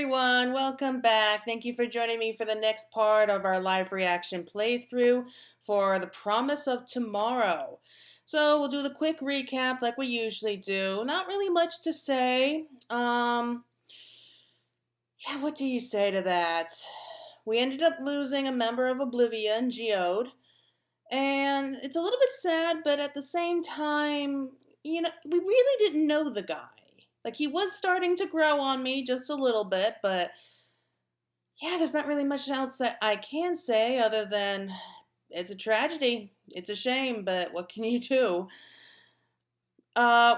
everyone, welcome back. Thank you for joining me for the next part of our live reaction playthrough for The Promise of Tomorrow. So we'll do the quick recap like we usually do. Not really much to say. Yeah, what do you say to that? We ended up losing a member of Oblivion, Geode. And it's a little bit sad, but at the same time, we really didn't know the guy. Like, he was starting to grow on me just a little bit, but yeah, there's not really much else that I can say other than it's a tragedy. It's a shame, but what can you do?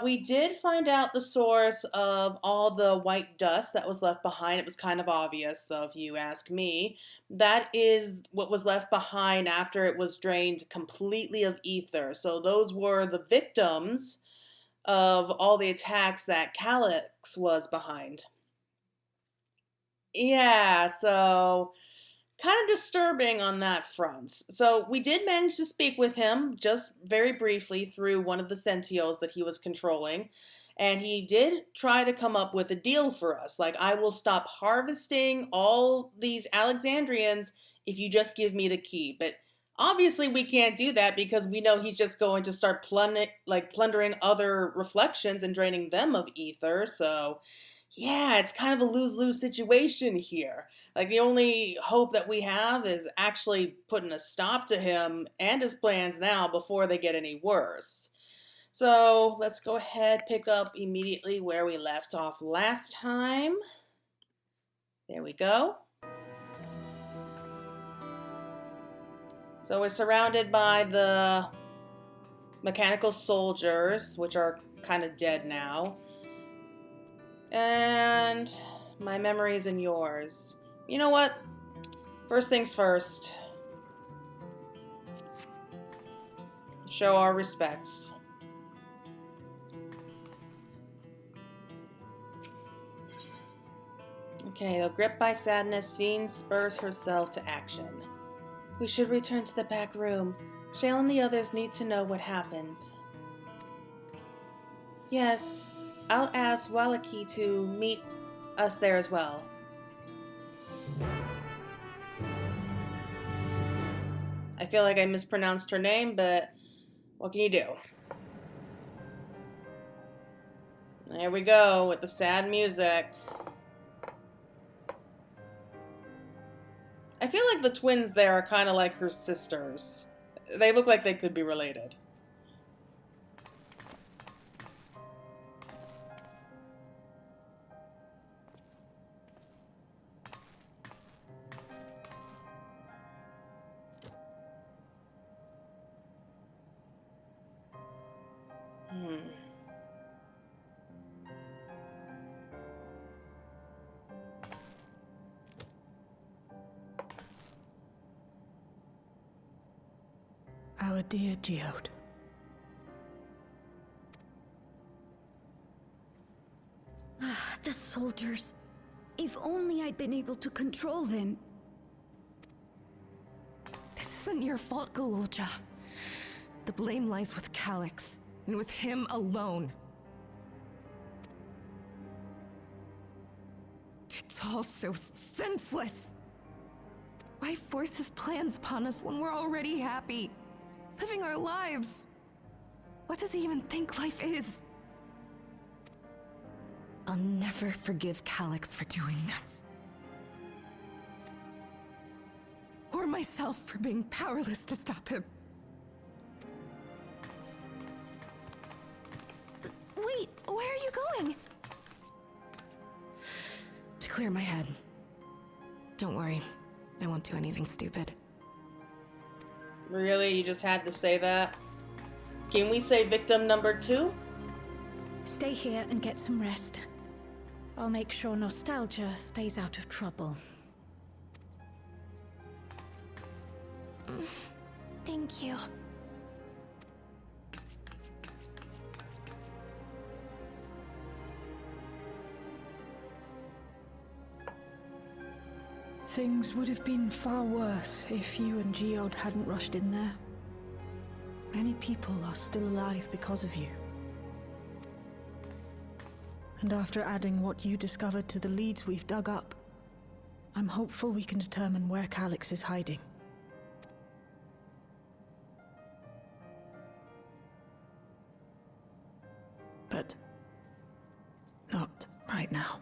We did find out the source of all the white dust that was left behind. It was kind of obvious, though, if you ask me. That is what was left behind after it was drained completely of ether. So those were the victims of all the attacks that Calyx was behind. Yeah, so kind of disturbing on that front. So we did manage to speak with him just very briefly through one of the Sentios that he was controlling. And he did try to come up with a deal for us. Like, I will stop harvesting all these Alexandrians if you just give me the key. But obviously we can't do that because we know he's just going to start plundering other reflections and draining them of ether. So yeah, it's kind of a lose-lose situation here. Like, the only hope that we have is actually putting a stop to him and his plans now before they get any worse. So let's go ahead, pick up immediately where we left off last time. There we go. So we're surrounded by the mechanical soldiers, which are kind of dead now. And my memories and yours. You know what? First things first. Show our respects. Okay, though gripped by sadness, Fiend spurs herself to action. We should return to the back room. Shale and the others need to know what happened. Yes, I'll ask Walaki to meet us there as well. I feel like I mispronounced her name, but what can you do? There we go with the sad music. I feel like the twins there are kind of like her sisters. They look like they could be related. Our dear Geode. The soldiers. If only I'd been able to control them. This isn't your fault, Gololja. The blame lies with Calyx, and with him alone. It's all so senseless. Why force his plans upon us when we're already happy? Living our lives. What does he even think life is? I'll never forgive Calyx for doing this. Or myself for being powerless to stop him. Wait, where are you going? To clear my head. Don't worry, I won't do anything stupid. Really? You just had to say that? Can we say victim number 2? Stay here and get some rest. I'll make sure nostalgia stays out of trouble. Thank you. Things would have been far worse if you and Geode hadn't rushed in there. Many people are still alive because of you. And after adding what you discovered to the leads we've dug up, I'm hopeful we can determine where Calyx is hiding. But not right now.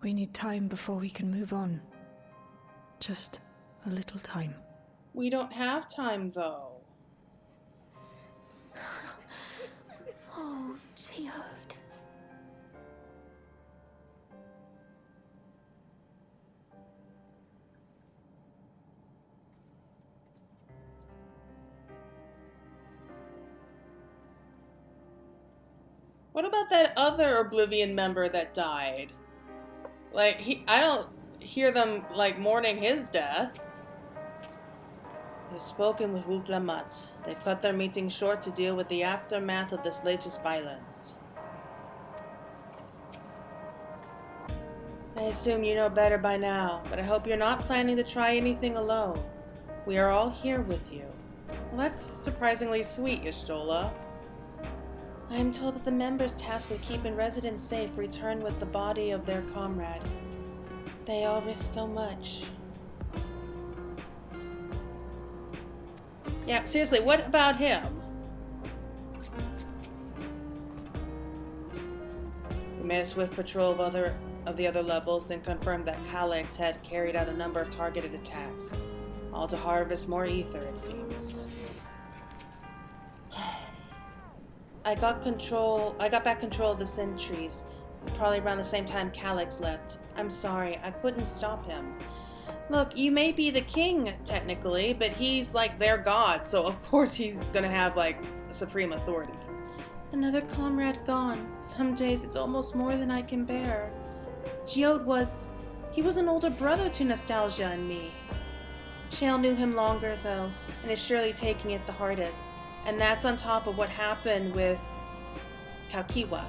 We need time before we can move on. Just a little time. We don't have time, though. Oh, Geode. What about that other Oblivion member that died? Like, I don't hear them, like, mourning his death. They've spoken with Wu Lamat. They've cut their meeting short to deal with the aftermath of this latest violence. I assume you know better by now, but I hope you're not planning to try anything alone. We are all here with you. Well, that's surprisingly sweet, Y'shtola. I am told that the members tasked with keeping residents safe return with the body of their comrade. They all risk so much. Yeah, seriously, what about him? We made a swift patrol of the other levels, then confirmed that Calyx had carried out a number of targeted attacks, all to harvest more ether, it seems. I got back control of the sentries, probably around the same time Calyx left. I'm sorry, I couldn't stop him. Look, you may be the king, technically, but he's like their god, so of course he's gonna have, like, supreme authority. Another comrade gone. Some days it's almost more than I can bear. Geode he was an older brother to Nostalgia and me. Shale knew him longer, though, and is surely taking it the hardest. And that's on top of what happened with Kalkiwa.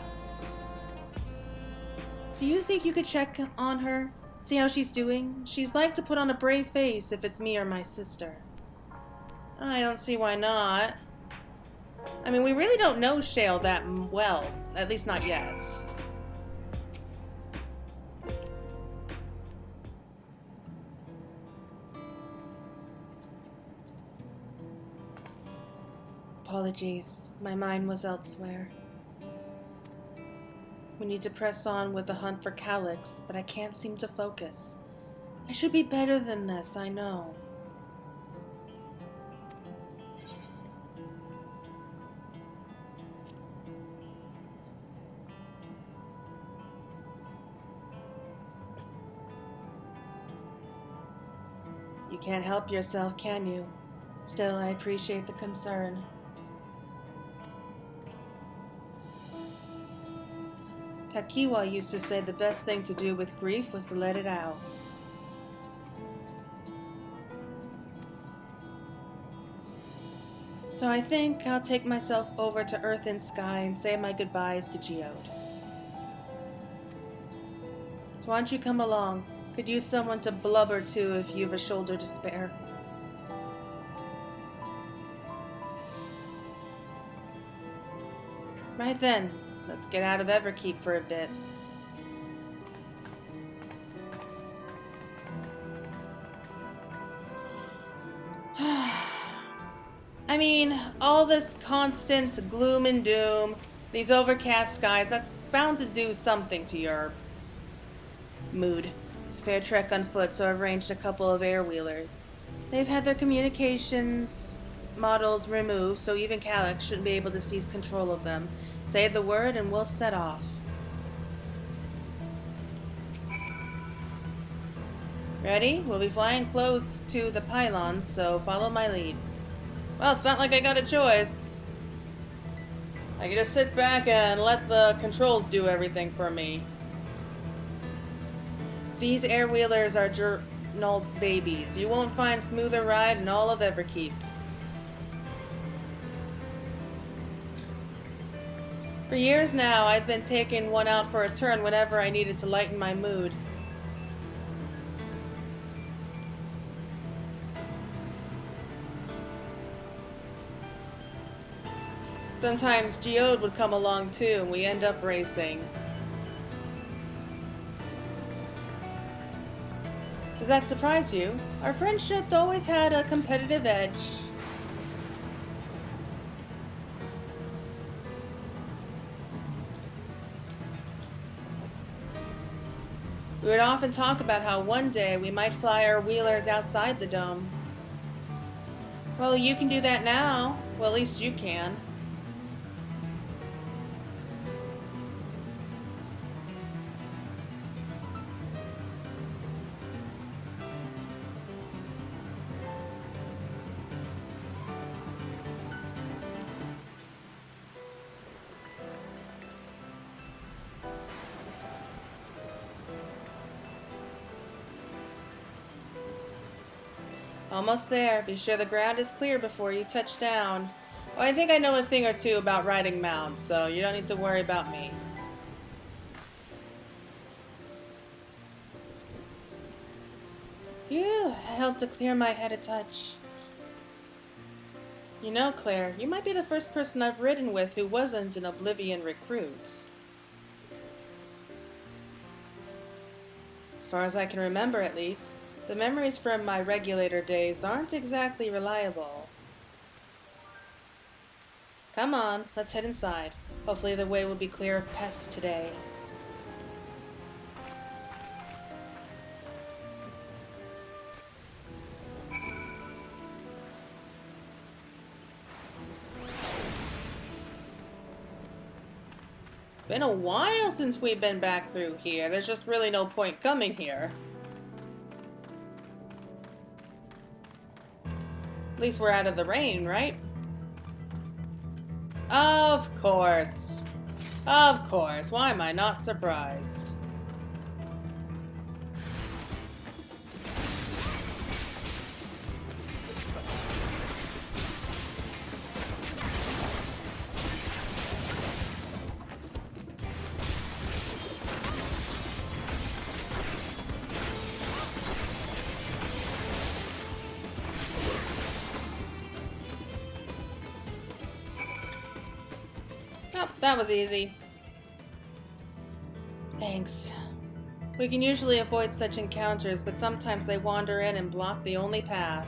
Do you think you could check on her? See how she's doing? She's like to put on a brave face if it's me or my sister. I don't see why not. I mean, we really don't know Shale that well. At least not yet. Apologies, my mind was elsewhere. We need to press on with the hunt for Calyx, but I can't seem to focus. I should be better than this, I know. You can't help yourself, can you? Still, I appreciate the concern. Kakiwa used to say the best thing to do with grief was to let it out. So I think I'll take myself over to Earth and Sky and say my goodbyes to Geode. So why don't you come along? Could use someone to blubber to if you've a shoulder to spare. Right then, let's get out of Everkeep for a bit. I mean, all this constant gloom and doom, these overcast skies, that's bound to do something to your mood. It's a fair trek on foot, so I've arranged a couple of air-wheelers. They've had their communications models removed, so even Calyx shouldn't be able to seize control of them. Say the word and we'll set off. Ready? We'll be flying close to the pylons, so follow my lead. Well, it's not like I got a choice. I can just sit back and let the controls do everything for me. These air-wheelers are Jernald's babies. You won't find smoother ride in all of Everkeep. For years now, I've been taking one out for a turn whenever I needed to lighten my mood. Sometimes Geode would come along too, and we end up racing. Does that surprise you? Our friendship always had a competitive edge. We would often talk about how one day we might fly our wheelers outside the dome. Well, you can do that now. Well, at least you can. Almost there. Be sure the ground is clear before you touch down. Oh, I think I know a thing or two about riding mounts, so you don't need to worry about me. Phew, that helped to clear my head a touch. You know, Claire, you might be the first person I've ridden with who wasn't an Oblivion recruit. As far as I can remember, at least. The memories from my regulator days aren't exactly reliable. Come on, let's head inside. Hopefully the way will be clear of pests today. Been a while since we've been back through here. There's just really no point coming here. At least we're out of the rain, right? Of course. Of course. Why am I not surprised? Oh, that was easy. Thanks. We can usually avoid such encounters, but sometimes they wander in and block the only path.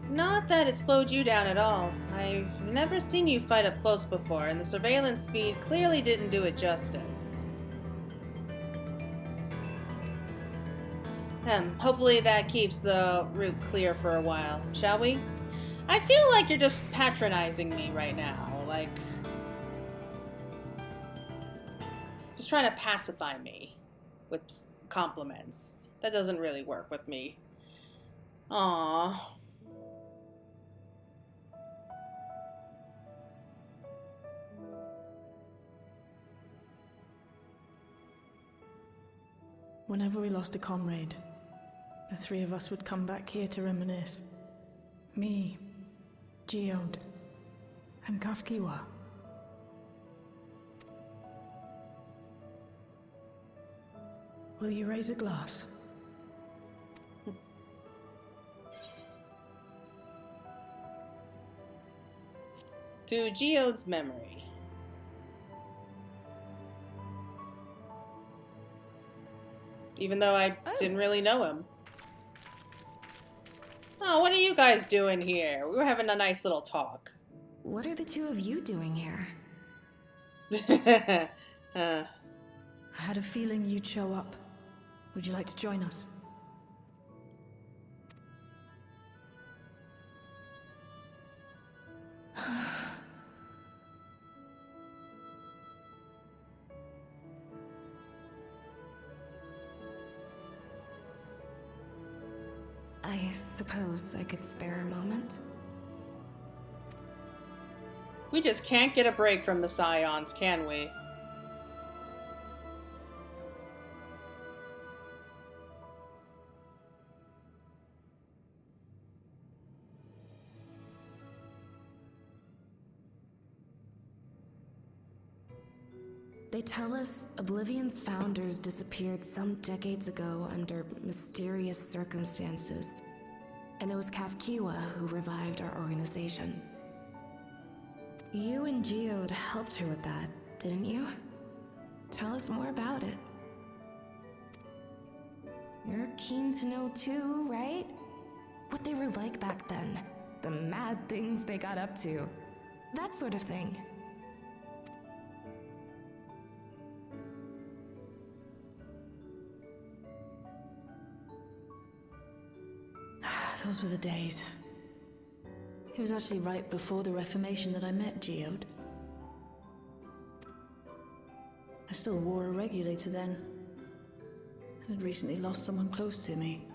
Not that it slowed you down at all. I've never seen you fight up close before, and the surveillance speed clearly didn't do it justice. Hopefully that keeps the route clear for a while, shall we? I feel like you're just patronizing me right now, like... just trying to pacify me with compliments. That doesn't really work with me. Aww. Whenever we lost a comrade, the three of us would come back here to reminisce. Me, Geode, and Kafkiwa. Will you raise a glass? To Geode's memory. Even though I didn't really know him. Oh, what are you guys doing here? We were having a nice little talk. What are the two of you doing here? I had a feeling you'd show up. Would you like to join us? I suppose I could spare a moment. We just can't get a break from the Scions, can we? They tell us Oblivion's founders disappeared some decades ago under mysterious circumstances. And it was Kafkiwa who revived our organization. You and Geode helped her with that, didn't you? Tell us more about it. You're keen to know too, right? What they were like back then. The mad things they got up to. That sort of thing. Those were the days. It was actually right before the Reformation that I met Geode. I still wore a regulator then. I'd recently lost someone close to me.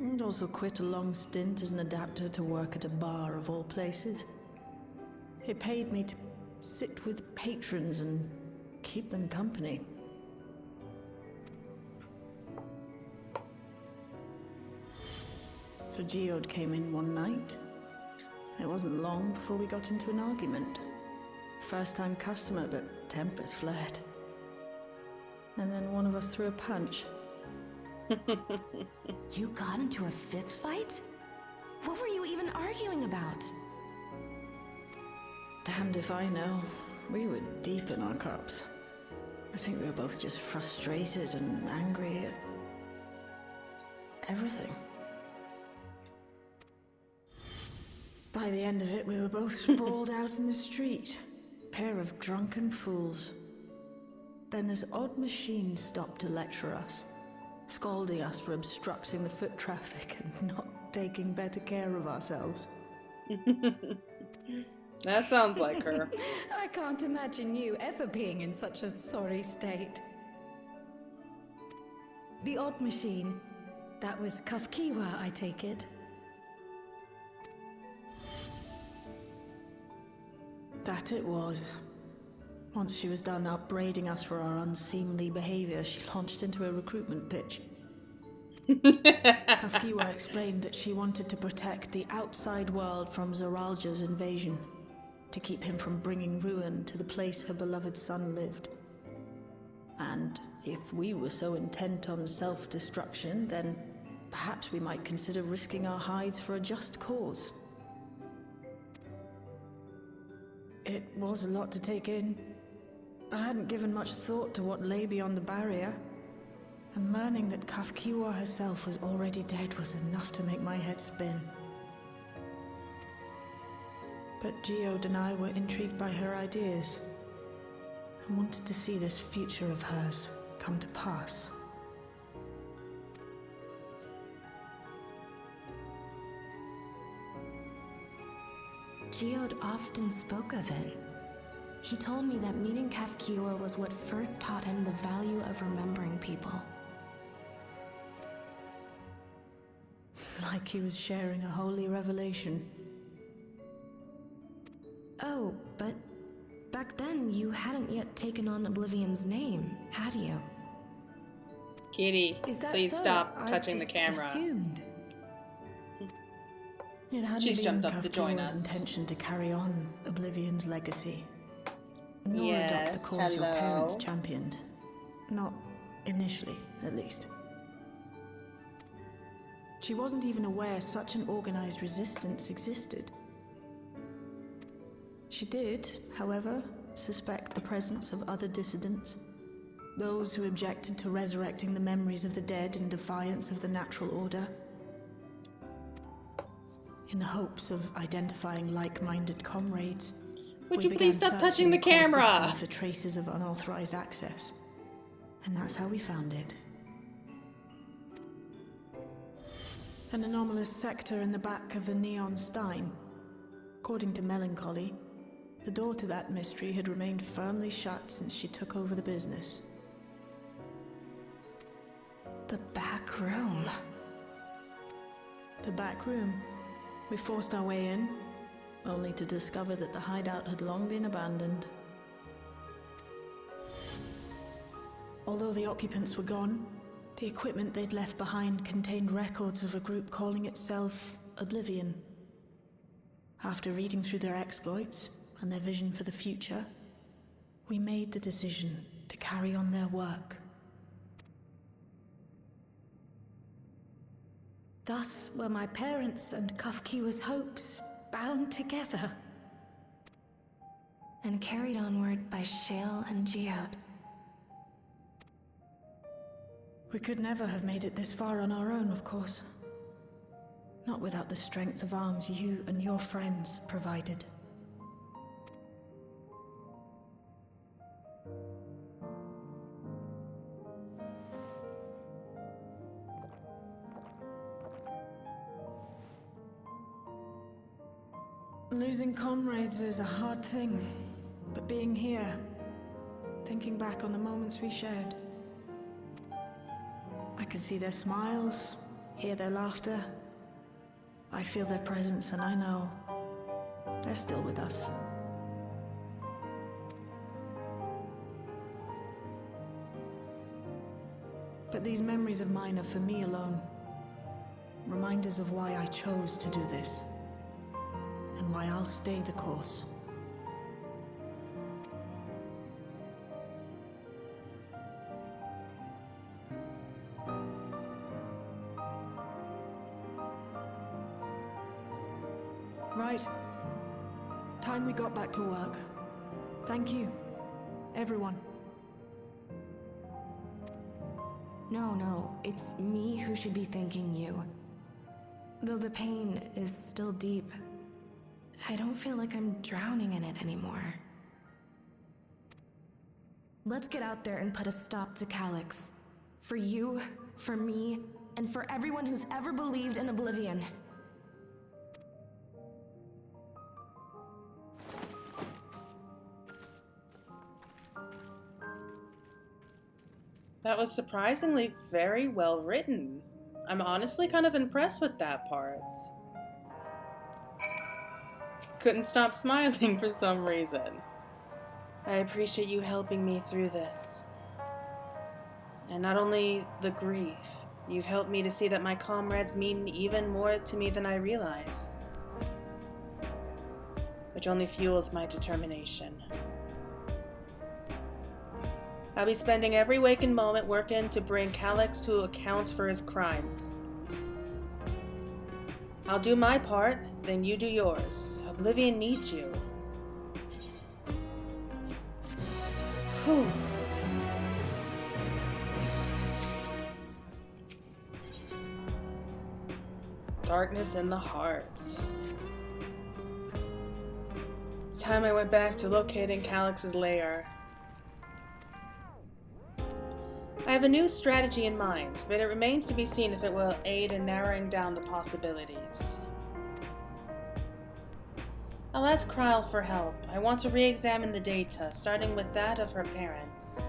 I'd also quit a long stint as an adapter to work at a bar of all places. It paid me to sit with patrons and keep them company. So Geode came in one night. It wasn't long before we got into an argument. First-time customer, but tempers flared. And then one of us threw a punch. You got into a fist fight? What were you even arguing about? Damned if I know. We were deep in our cups. I think we were both just frustrated and angry at everything. By the end of it, we were both sprawled out in the street. Pair of drunken fools. Then this odd machine stopped to lecture us, scolding us for obstructing the foot traffic and not taking better care of ourselves. That sounds like her. I can't imagine you ever being in such a sorry state. The odd machine. That was Kafkiwa, I take it. That it was. Once she was done upbraiding us for our unseemly behavior, she launched into a recruitment pitch. Kafkiwa explained that she wanted to protect the outside world from Zoralja's invasion, to keep him from bringing ruin to the place her beloved son lived. And if we were so intent on self-destruction, then perhaps we might consider risking our hides for a just cause. It was a lot to take in. I hadn't given much thought to what lay beyond the barrier, and learning that Kafkiwa herself was already dead was enough to make my head spin. But Geode and I were intrigued by her ideas, and wanted to see this future of hers come to pass. Geode often spoke of it. He told me that meeting Kafkiwa was what first taught him the value of remembering people. Like he was sharing a holy revelation. Oh, but back then you hadn't yet taken on Oblivion's name, had you? Kitty, Is that please so? stop I touching the just camera. assumed. It hadn't She's been jumped up to join Kafkiwa's us. intention to carry on Oblivion's legacy, nor adopt the Yes, cause your parents hello. championed. Not initially, at least. She wasn't even aware such an organized resistance existed. She did, however, suspect the presence of other dissidents, those who objected to resurrecting the memories of the dead in defiance of the natural order. In the hopes of identifying like-minded comrades, Would we you began please stop searching touching the core system camera? for traces of unauthorized access. And that's how we found it. An anomalous sector in the back of the Neon Stein. According to Melancholy, the door to that mystery had remained firmly shut since she took over the business. The back room. The back room. We forced our way in, only to discover that the hideout had long been abandoned. Although the occupants were gone, the equipment they'd left behind contained records of a group calling itself Oblivion. After reading through their exploits and their vision for the future, we made the decision to carry on their work. Thus were my parents' and Kafkiwa's hopes bound together. And carried onward by Shale and Geode. We could never have made it this far on our own, of course. Not without the strength of arms you and your friends provided. Losing comrades is a hard thing, but being here, thinking back on the moments we shared, I can see their smiles, hear their laughter. I feel their presence, and I know they're still with us. But these memories of mine are for me alone. Reminders of why I chose to do this. And why I'll stay the course. Right. Time we got back to work. Thank you, everyone. No, it's me who should be thanking you. Though the pain is still deep, I don't feel like I'm drowning in it anymore. Let's get out there and put a stop to Calyx. For you, for me, and for everyone who's ever believed in Oblivion. That was surprisingly very well written. I'm honestly kind of impressed with that part. Couldn't stop smiling for some reason. I appreciate you helping me through this. And not only the grief, you've helped me to see that my comrades mean even more to me than I realize. Which only fuels my determination. I'll be spending every waking moment working to bring Calyx to account for his crimes. I'll do my part, then you do yours. Oblivion needs you. Whew. Darkness in the hearts. It's time I went back to locating Calyx's lair. I have a new strategy in mind, but it remains to be seen if it will aid in narrowing down the possibilities. I'll ask Kryl for help. I want to re-examine the data, starting with that of her parents.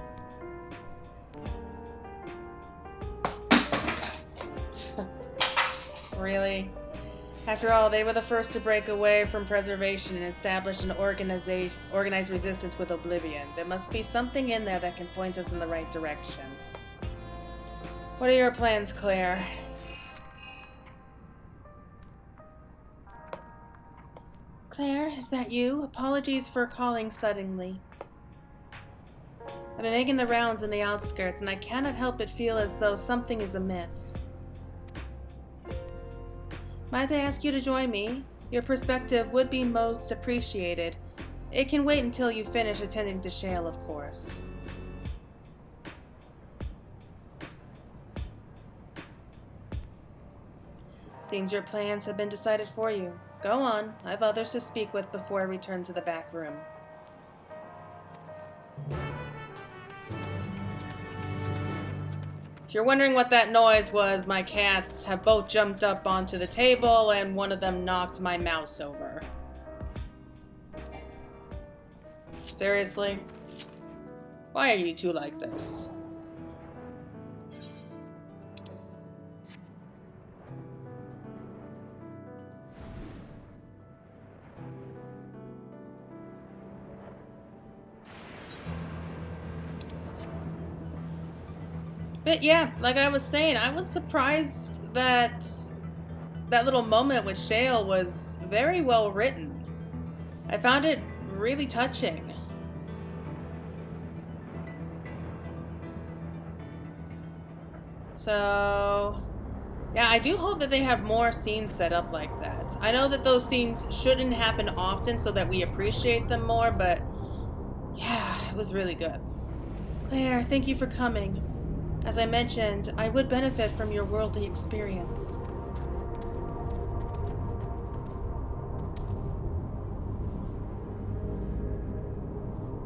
Really? After all, they were the first to break away from preservation and establish an organized resistance with Oblivion. There must be something in there that can point us in the right direction. What are your plans, Claire? Claire, is that you? Apologies for calling suddenly. I've been making the rounds in the outskirts, and I cannot help but feel as though something is amiss. Might I ask you to join me? Your perspective would be most appreciated. It can wait until you finish attending to Shale, of course. Seems your plans have been decided for you. Go on. I have others to speak with before I return to the back room. If you're wondering what that noise was, my cats have both jumped up onto the table and one of them knocked my mouse over. Seriously? Why are you two like this? But yeah, like I was saying, I was surprised that that little moment with Shale was very well written. I found it really touching. So, Yeah, I do hope that they have more scenes set up like that. I know that those scenes shouldn't happen often so that we appreciate them more, but yeah, it was really good. Claire, thank you for coming. As I mentioned, I would benefit from your worldly experience.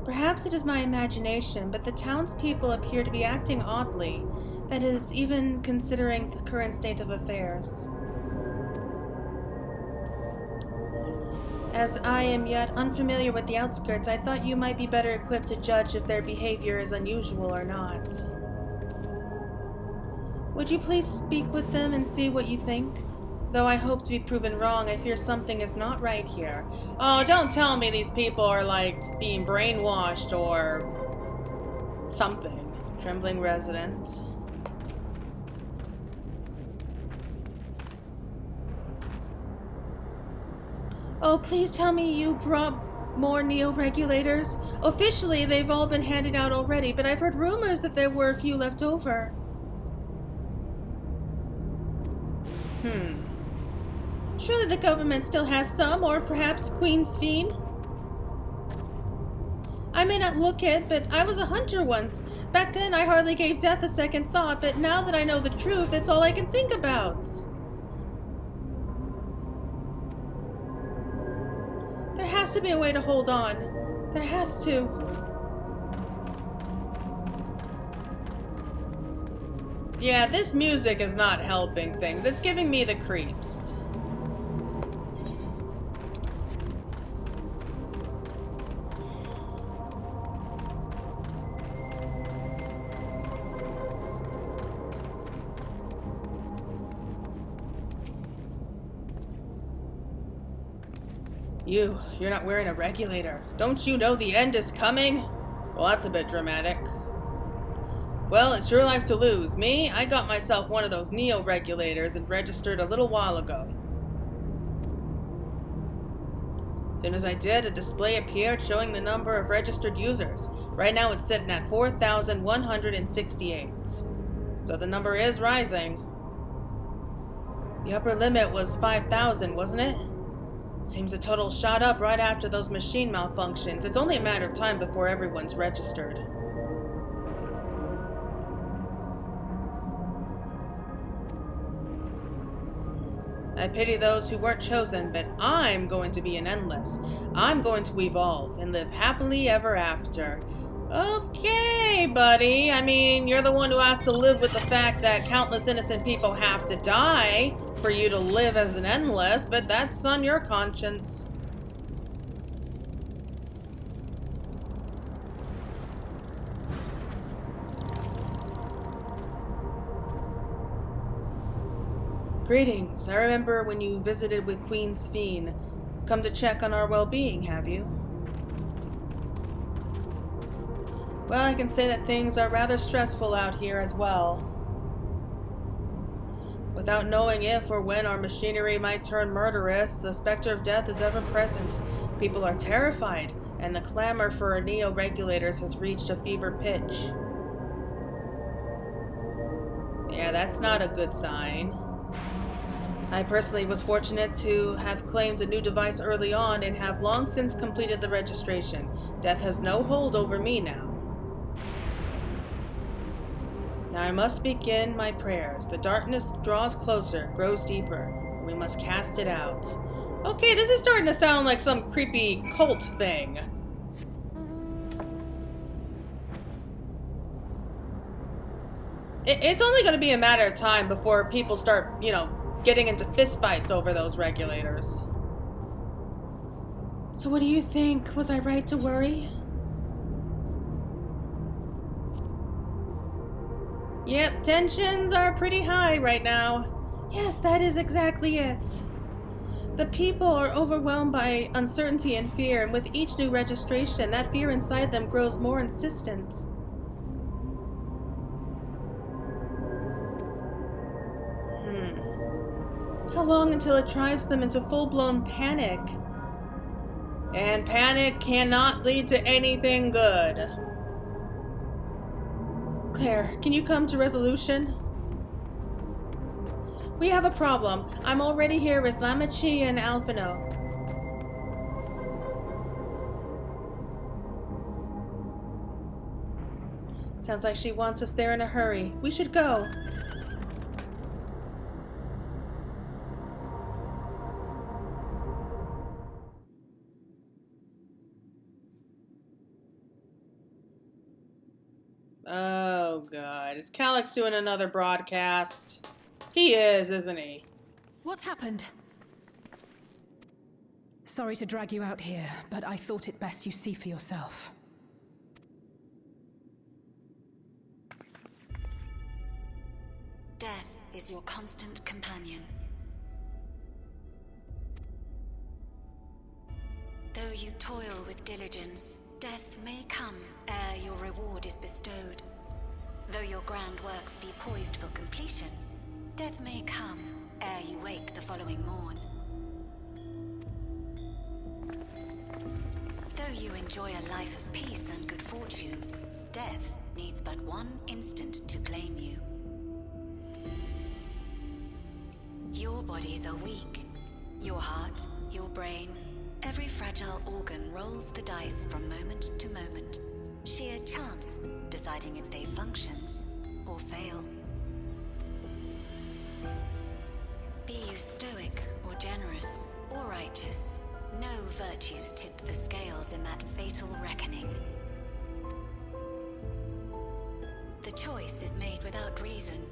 Perhaps it is my imagination, but the townspeople appear to be acting oddly. That is, even considering the current state of affairs. As I am yet unfamiliar with the outskirts, I thought you might be better equipped to judge if their behavior is unusual or not. Would you please speak with them and see what you think? Though I hope to be proven wrong, I fear something is not right here. Oh, don't tell me these people are like being brainwashed or something. Trembling resident. Oh, please tell me you brought more neo-regulators. Officially, they've all been handed out already, but I've heard rumors that there were a few left over. Surely the government still has some, or perhaps Queen's Fiend? I may not look it, but I was a hunter once. Back then I hardly gave death a second thought, but now that I know the truth, it's all I can think about. There has to be a way to hold on. There has to. Yeah, this music is not helping things. It's giving me the creeps. You're not wearing a regulator. Don't you know the end is coming? Well, that's a bit dramatic. Well, it's your life to lose. Me, I got myself one of those neo-regulators and registered a little while ago. As soon as I did, a display appeared showing the number of registered users. Right now it's sitting at 4,168. So the number is rising. The upper limit was 5,000, wasn't it? Seems the total shot up right after those machine malfunctions. It's only a matter of time before everyone's registered. I pity those who weren't chosen, but I'm going to be an endless. I'm going to evolve and live happily ever after. Okay, buddy. I mean, you're the one who has to live with the fact that countless innocent people have to die for you to live as an endless, but that's on your conscience. Greetings. I remember when you visited with Queen's Fiend. Come to check on our well-being, have you? Well, I can say that things are rather stressful out here as well. Without knowing if or when our machinery might turn murderous, the specter of death is ever present. People are terrified, and the clamor for our neo-regulators has reached a fever pitch. Yeah, that's not a good sign. I personally was fortunate to have claimed a new device early on and have long since completed the registration. Death has no hold over me now. Now I must begin my prayers. The darkness draws closer, grows deeper. We must cast it out. Okay, this is starting to sound like some creepy cult thing. It's only going to be a matter of time before people start, you know, getting into fistfights over those regulators. So what do you think? Was I right to worry? Yep, tensions are pretty high right now. Yes, that is exactly it. The people are overwhelmed by uncertainty and fear, and with each new registration, that fear inside them grows more insistent. How long until it drives them into full-blown panic? And panic cannot lead to anything good. Claire, can you come to resolution? We have a problem. I'm already here with Lamachi and Alphino. Sounds like she wants us there in a hurry. We should go. Oh, God. Is Calyx doing another broadcast? He is, isn't he? What's happened? Sorry to drag you out here, but I thought it best you see for yourself. Death is your constant companion. Though you toil with diligence, death may come ere your reward is bestowed. Though your grand works be poised for completion, death may come ere you wake the following morn. Though you enjoy a life of peace and good fortune, death needs but one instant to claim you. Your bodies are weak. Your heart, your brain, every fragile organ rolls the dice from moment to moment. Sheer chance deciding if they function or fail. Be you stoic or generous or righteous, no virtues tip the scales in that fatal reckoning. The choice is made without reason.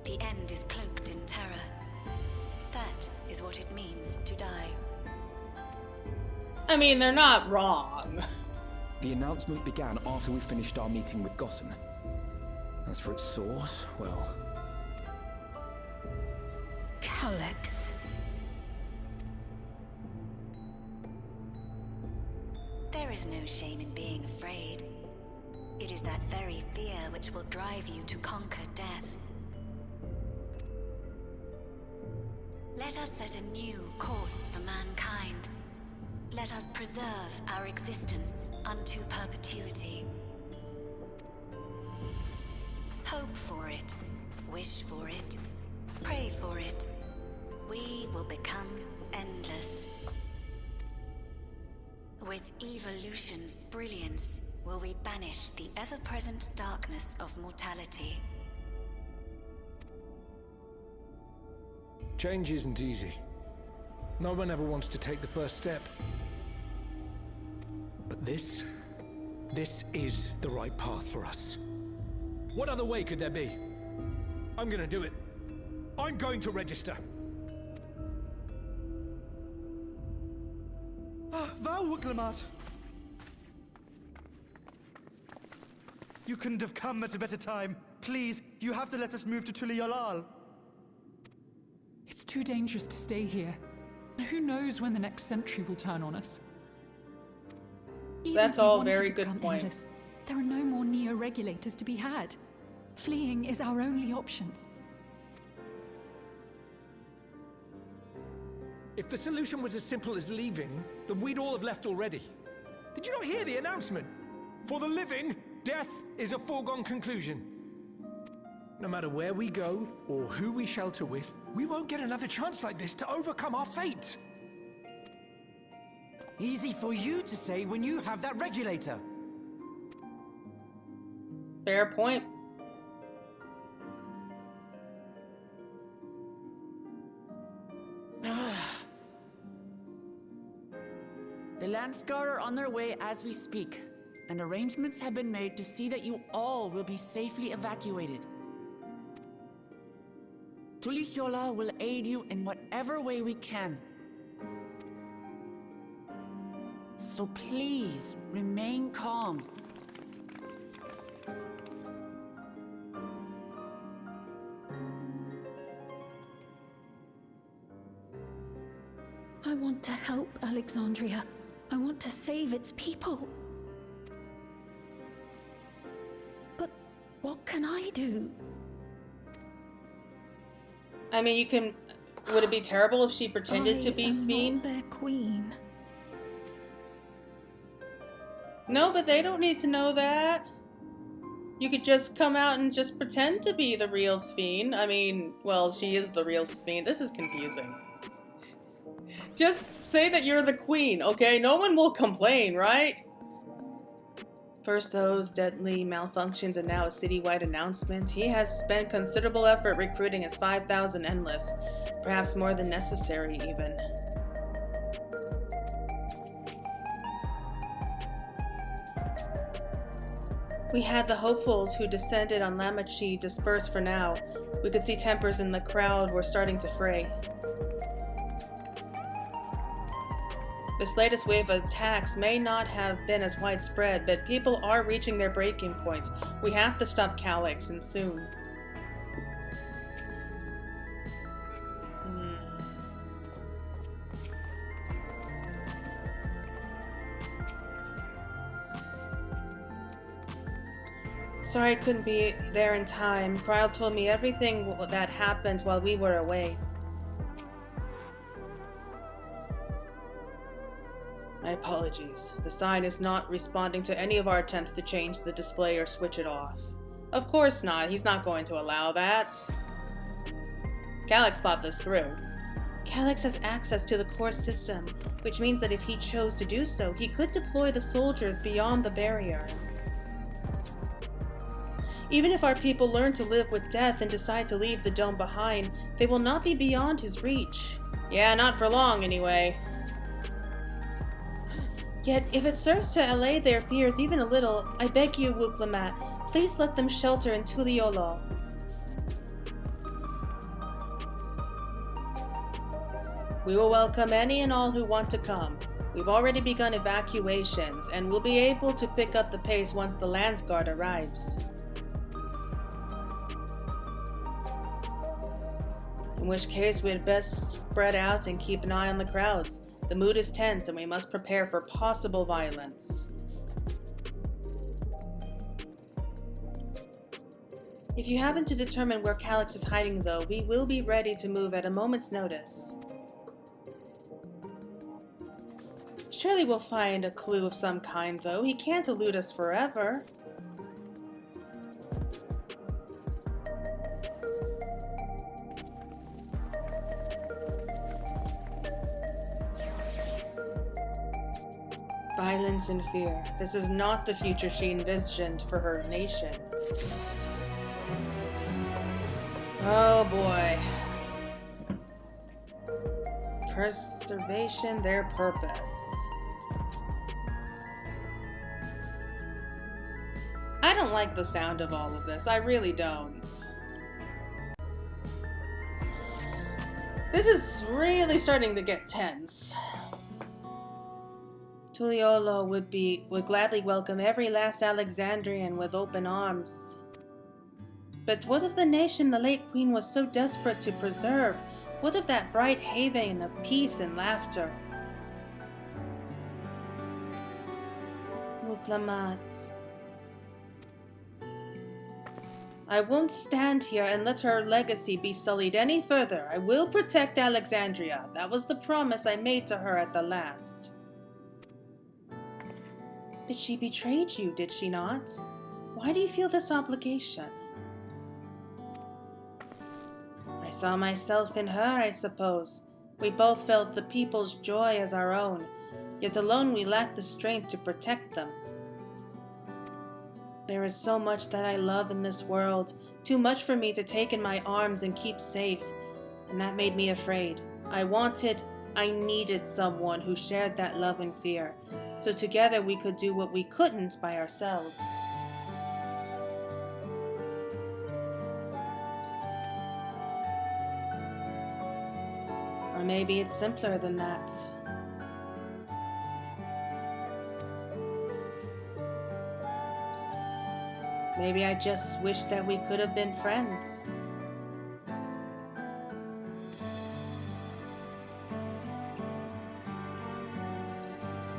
The end is cloaked in terror. That is what it means to die. I mean, they're not wrong. The announcement began after we finished our meeting with Gossen. As for its source, well... Calyx. There is no shame in being afraid. It is that very fear which will drive you to conquer death. Let us set a new course for mankind. Let us preserve our existence unto perpetuity. Hope for it, wish for it, pray for it. We will become endless. With evolution's brilliance, will we banish the ever-present darkness of mortality. Change isn't easy. No one ever wants to take the first step. But this is the right path for us. What other way could there be? I'm gonna do it. I'm going to register. Glamat. You couldn't have come at a better time. Please, you have to let us move to Tuliolal. It's too dangerous to stay here. Who knows when the next century will turn on us? Even That's if we all wanted very to good become point. endless, there are no more neo-regulators to be had. Fleeing is our only option. If the solution was as simple as leaving, then we'd all have left already. Did you not hear the announcement? For the living, death is a foregone conclusion. No matter where we go, or who we shelter with, we won't get another chance like this to overcome our fate. Easy for you to say when you have that regulator. Fair point. The Landsguard are on their way as we speak, and arrangements have been made to see that you all will be safely evacuated. Tulishola will aid you in whatever way we can. So please, remain calm. I want to help Alexandria. I want to save its people. But what can I do? I mean, you can... Would it be terrible if she pretended to be I am Sveen? not their queen. No, but they don't need to know that. You could just come out and just pretend to be the real Sphene. I mean, well, she is the real Sphene. This is confusing. Just say that you're the queen, okay? No one will complain, right? First those deadly malfunctions and now a citywide announcement. He has spent considerable effort recruiting his 5,000 Endless. Perhaps more than necessary, even. We had the hopefuls who descended on Lamachi dispersed for now. We could see tempers in the crowd were starting to fray. This latest wave of attacks may not have been as widespread, but people are reaching their breaking point. We have to stop Calyx, and soon. Sorry I couldn't be there in time. Cryle told me everything that happened while we were away. My apologies. The sign is not responding to any of our attempts to change the display or switch it off. Of course not. He's not going to allow that. Calyx thought this through. Calyx has access to the core system, which means that if he chose to do so, he could deploy the soldiers beyond the barrier. Even if our people learn to live with death and decide to leave the dome behind, they will not be beyond his reach. Yeah, not for long anyway. Yet, if it serves to allay their fears even a little, I beg you, Wuklamat, please let them shelter in Tuliolo. We will welcome any and all who want to come. We've already begun evacuations, and we'll be able to pick up the pace once the Landsguard arrives. In which case, we'd best spread out and keep an eye on the crowds. The mood is tense and we must prepare for possible violence. If you happen to determine where Calyx is hiding though, we will be ready to move at a moment's notice. Surely we'll find a clue of some kind though. He can't elude us forever. Violence and fear. This is not the future she envisioned for her nation. Oh boy. Preservation, their purpose. I don't like the sound of all of this. I really don't. This is really starting to get tense. Tuliolo would gladly welcome every last Alexandrian with open arms. But what of the nation the late queen was so desperate to preserve? What of that bright haven of peace and laughter? Wuklamat. I won't stand here and let her legacy be sullied any further. I will protect Alexandria. That was the promise I made to her at the last. But she betrayed you, did she not? Why do you feel this obligation? I saw myself in her, I suppose. We both felt the people's joy as our own, yet alone we lacked the strength to protect them. There is so much that I love in this world, too much for me to take in my arms and keep safe, and that made me afraid. I needed someone who shared that love and fear, so together we could do what we couldn't by ourselves. Or maybe it's simpler than that. Maybe I just wish that we could have been friends.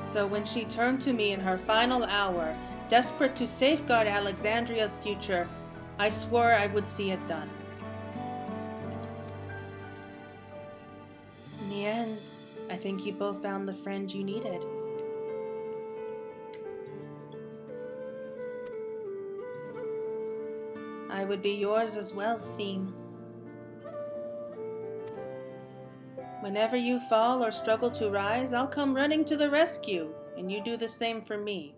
So when she turned to me in her final hour, desperate to safeguard Alexandria's future, I swore I would see it done. In the end, I think you both found the friend you needed. would be yours as well, Sphene. Whenever you fall or struggle to rise, I'll come running to the rescue, and you do the same for me.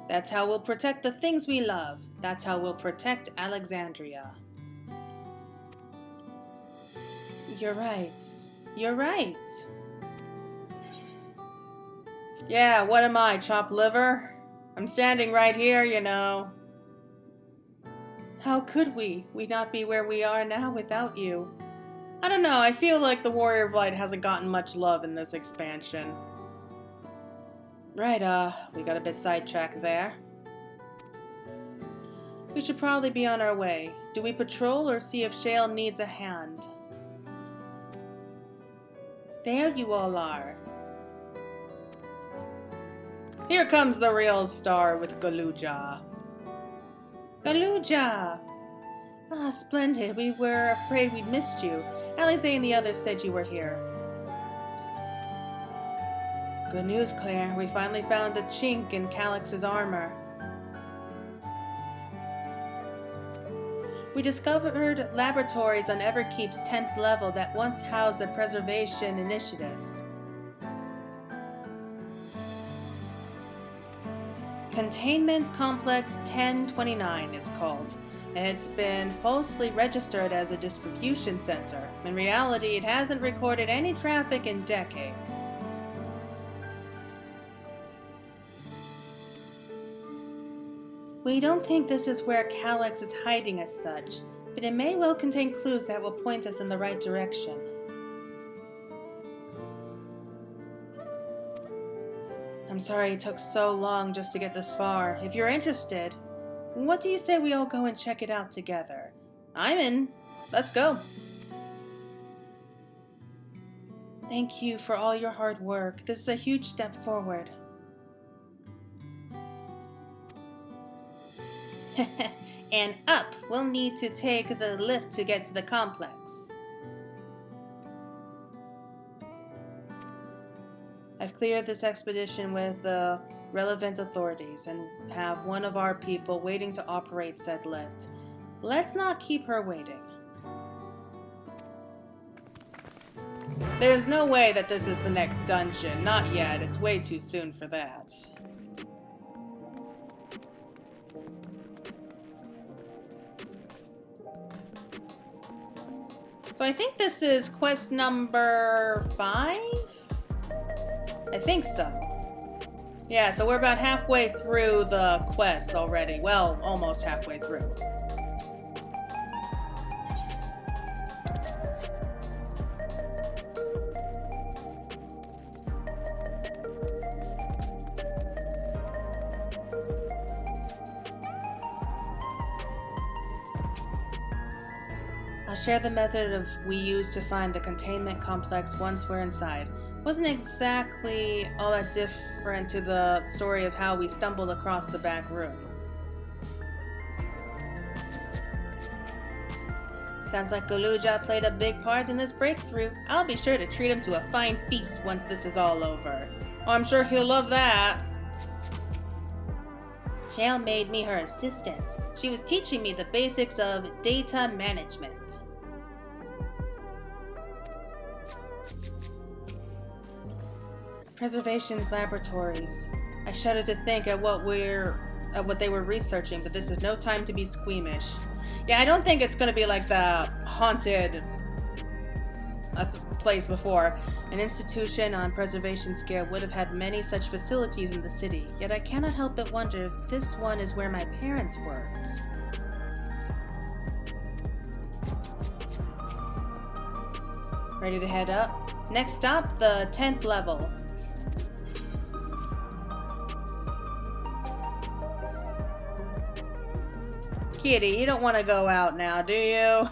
That's how we'll protect the things we love. That's how we'll protect Alexandria. You're right. You're right. Yeah, what am I, chopped liver? I'm standing right here, you know. How could we? We'd not be where we are now without you. I don't know, I feel like the Warrior of Light hasn't gotten much love in this expansion. Right, we got a bit sidetracked there. We should probably be on our way. Do we patrol or see if Shale needs a hand? There you all are. Here comes the real star with Galuja. Galuja! Ah, splendid. We were afraid we'd missed you. Alize and the others said you were here. Good news, Claire. We finally found a chink in Calyx's armor. We discovered laboratories on Everkeep's 10th level that once housed a preservation initiative. Containment Complex 1029, it's called, and it's been falsely registered as a distribution center. In reality, it hasn't recorded any traffic in decades. We don't think this is where Calyx is hiding as such, but it may well contain clues that will point us in the right direction. I'm sorry it took so long just to get this far. If you're interested, what do you say we all go and check it out together? I'm in. Let's go. Thank you for all your hard work. This is a huge step forward. And up. We'll need to take the lift to get to the complex. I've cleared this expedition with the relevant authorities and have one of our people waiting to operate said lift. Let's not keep her waiting. There's no way that this is the next dungeon. Not yet. It's way too soon for that. So I think this is quest number 5? I think so. Yeah, so we're about halfway through the quest already. Well, almost halfway through. I'll share the method we used to find the containment complex once we're inside. Wasn't exactly all that different to the story of how we stumbled across the back room. Sounds like Galuja played a big part in this breakthrough. I'll be sure to treat him to a fine feast once this is all over. Oh, I'm sure he'll love that. Shale made me her assistant. She was teaching me the basics of data management. Preservation's laboratories. I shudder to think at what they were researching, but this is no time to be squeamish. Yeah, I don't think it's gonna be like the haunted place before. An institution on preservation scale would have had many such facilities in the city, yet I cannot help but wonder if this one is where my parents worked. Ready to head up? Next stop, the 10th level. Kitty, you don't want to go out now, do you?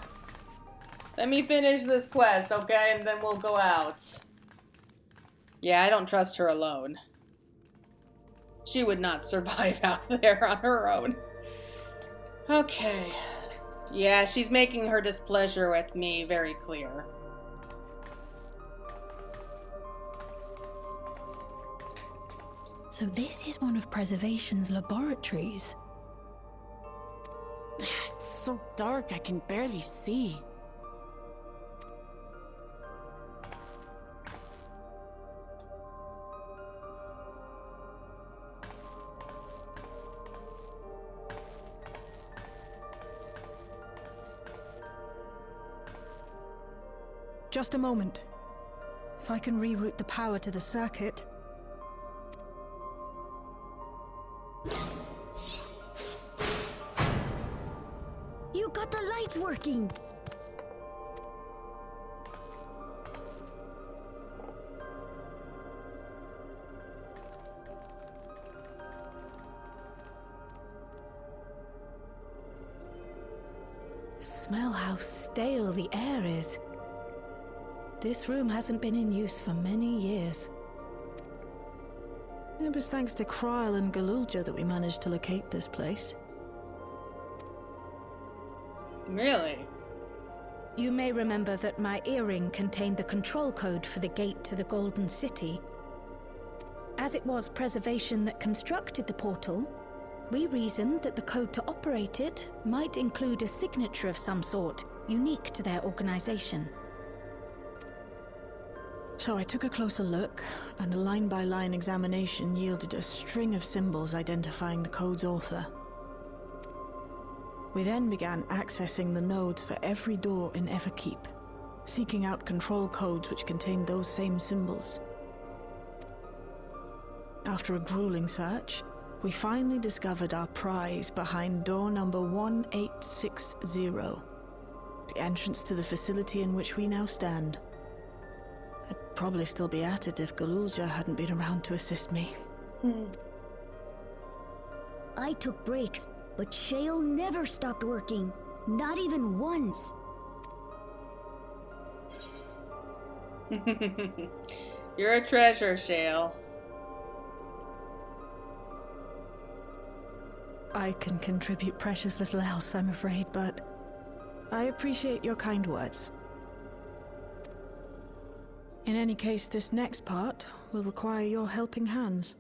Let me finish this quest, okay? And then we'll go out. Yeah, I don't trust her alone. She would not survive out there on her own. Okay. Yeah, she's making her displeasure with me very clear. So this is one of Preservation's laboratories. It's so dark I can barely see. Just a moment. If I can reroute the power to the circuit... You got the lights working! Smell how stale the air is. This room hasn't been in use for many years. It was thanks to Kryl and Galulja that we managed to locate this place. Really? You may remember that my earring contained the control code for the gate to the Golden City. As it was Preservation that constructed the portal, we reasoned that the code to operate it might include a signature of some sort, unique to their organization. So I took a closer look, and a line-by-line examination yielded a string of symbols identifying the code's author. We then began accessing the nodes for every door in Everkeep, seeking out control codes which contained those same symbols. After a grueling search, we finally discovered our prize behind door number 1860, the entrance to the facility in which we now stand. I'd probably still be at it if Galulja hadn't been around to assist me. I took breaks, but Shale never stopped working. Not even once. You're a treasure, Shale. I can contribute precious little else, I'm afraid, but I appreciate your kind words. In any case, this next part will require your helping hands.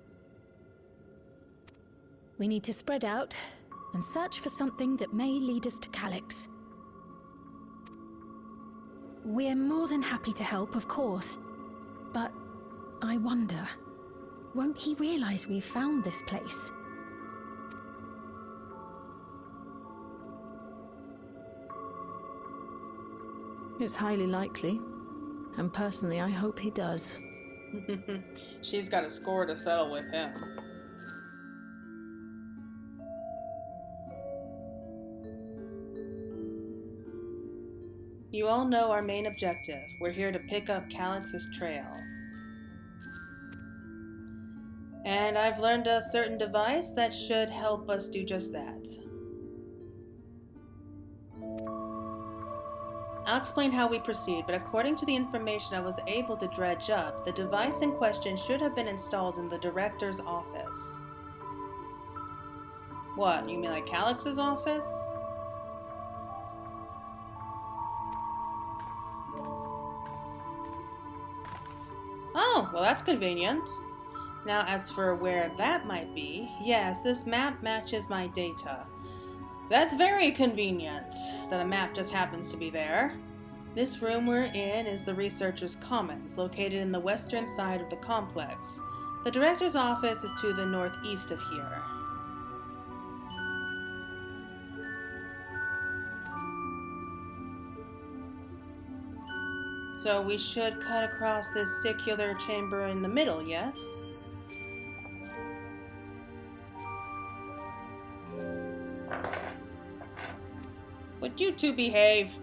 We need to spread out and search for something that may lead us to Calyx. We're more than happy to help, of course, but I wonder, won't he realize we've found this place? It's highly likely, and personally I hope he does. She's got a score to settle with him. You all know our main objective. We're here to pick up Calyx's trail. And I've learned a certain device that should help us do just that. I'll explain how we proceed, but according to the information I was able to dredge up, the device in question should have been installed in the director's office. What, you mean like Calyx's office? Oh, well that's convenient. Now as for where that might be, yes, this map matches my data. That's very convenient that a map just happens to be there. This room we're in is the Researcher's Commons, located in the western side of the complex. The director's office is to the northeast of here. So we should cut across this circular chamber in the middle, yes? Would you two behave?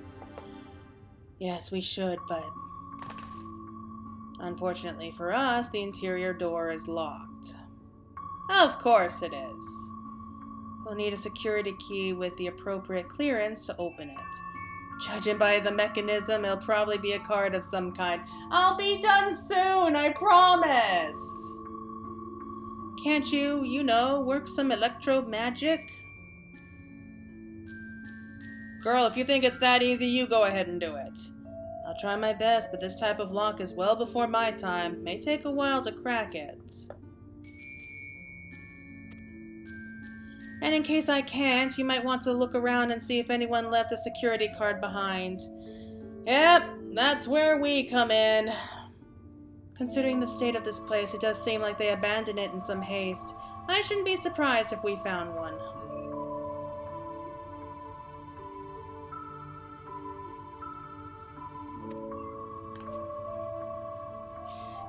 Yes, we should, but unfortunately for us, the interior door is locked. Of course it is. We'll need a security key with the appropriate clearance to open it. Judging by the mechanism, it'll probably be a card of some kind. I'll be done soon, I promise! Can't you know, work some electro magic? Girl, if you think it's that easy, you go ahead and do it. I'll try my best, but this type of lock is well before my time. May take a while to crack it. And in case I can't, you might want to look around and see if anyone left a security card behind. Yep, that's where we come in. Considering the state of this place, it does seem like they abandoned it in some haste. I shouldn't be surprised if we found one.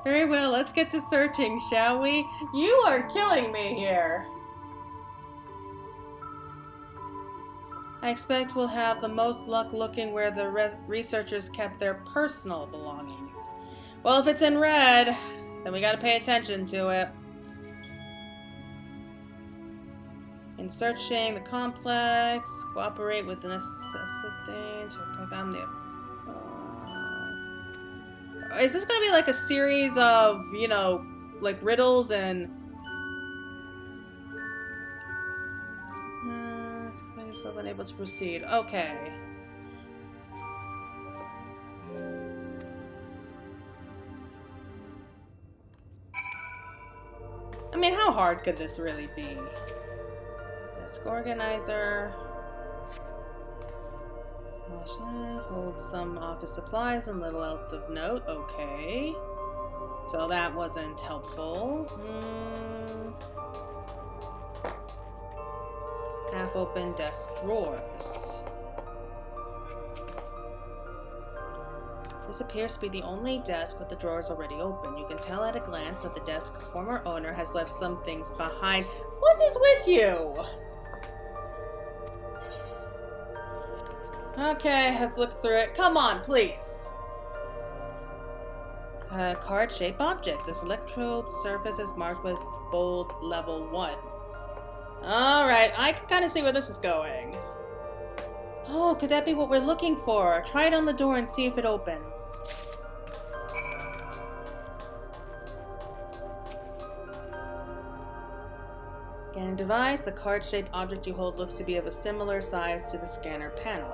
Very well, let's get to searching, shall we? You are killing me here. I expect we'll have the most luck looking where the researchers kept their personal belongings. Well, if it's in red, then we gotta pay attention to it. In searching the complex, cooperate with the necessity to confirm the... Is this gonna be like a series of, you know, like riddles and... find yourself unable to proceed. Okay. I mean, how hard could this really be? Desk organizer. Hold some office supplies and little else of note. Okay. So that wasn't helpful. Half-open desk drawers. This appears to be the only desk with the drawers already open. You can tell at a glance that the desk's former owner has left some things behind. What is with you? Okay, let's look through it. Come on, please. A card-shaped object. This electrode surface is marked with bold level 1. Alright, I can kind of see where this is going. Oh, could that be what we're looking for? Try it on the door and see if it opens. Scanning device. The card-shaped object you hold looks to be of a similar size to the scanner panel.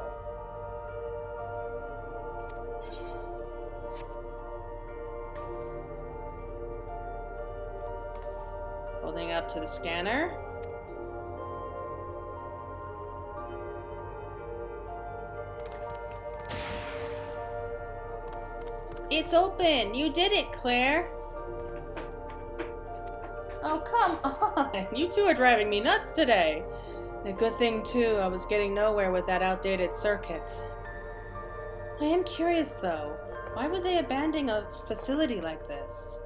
Holding up to the scanner. It's open! You did it, Claire! Oh, come on! You two are driving me nuts today! A good thing, too, I was getting nowhere with that outdated circuit. I am curious, though. Why would they abandon a facility like this?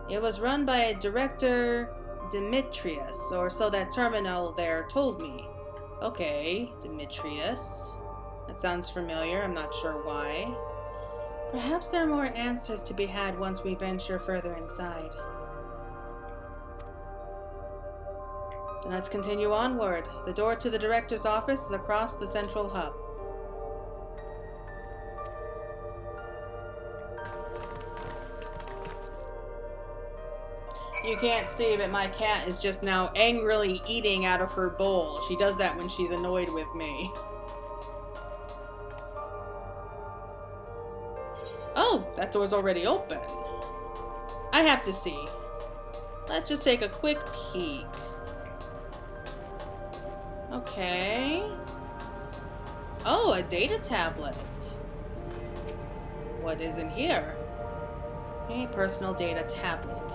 It was run by a Director Demetrius, or so that terminal there told me. Okay, Demetrius. That sounds familiar, I'm not sure why. Perhaps there are more answers to be had once we venture further inside. Then let's continue onward. The door to the director's office is across the central hub. You can't see, but my cat is just now angrily eating out of her bowl. She does that when she's annoyed with me. Oh, that door's already open. I have to see. Let's just take a quick peek. Okay. Oh, a data tablet. What is in here? A personal data tablet.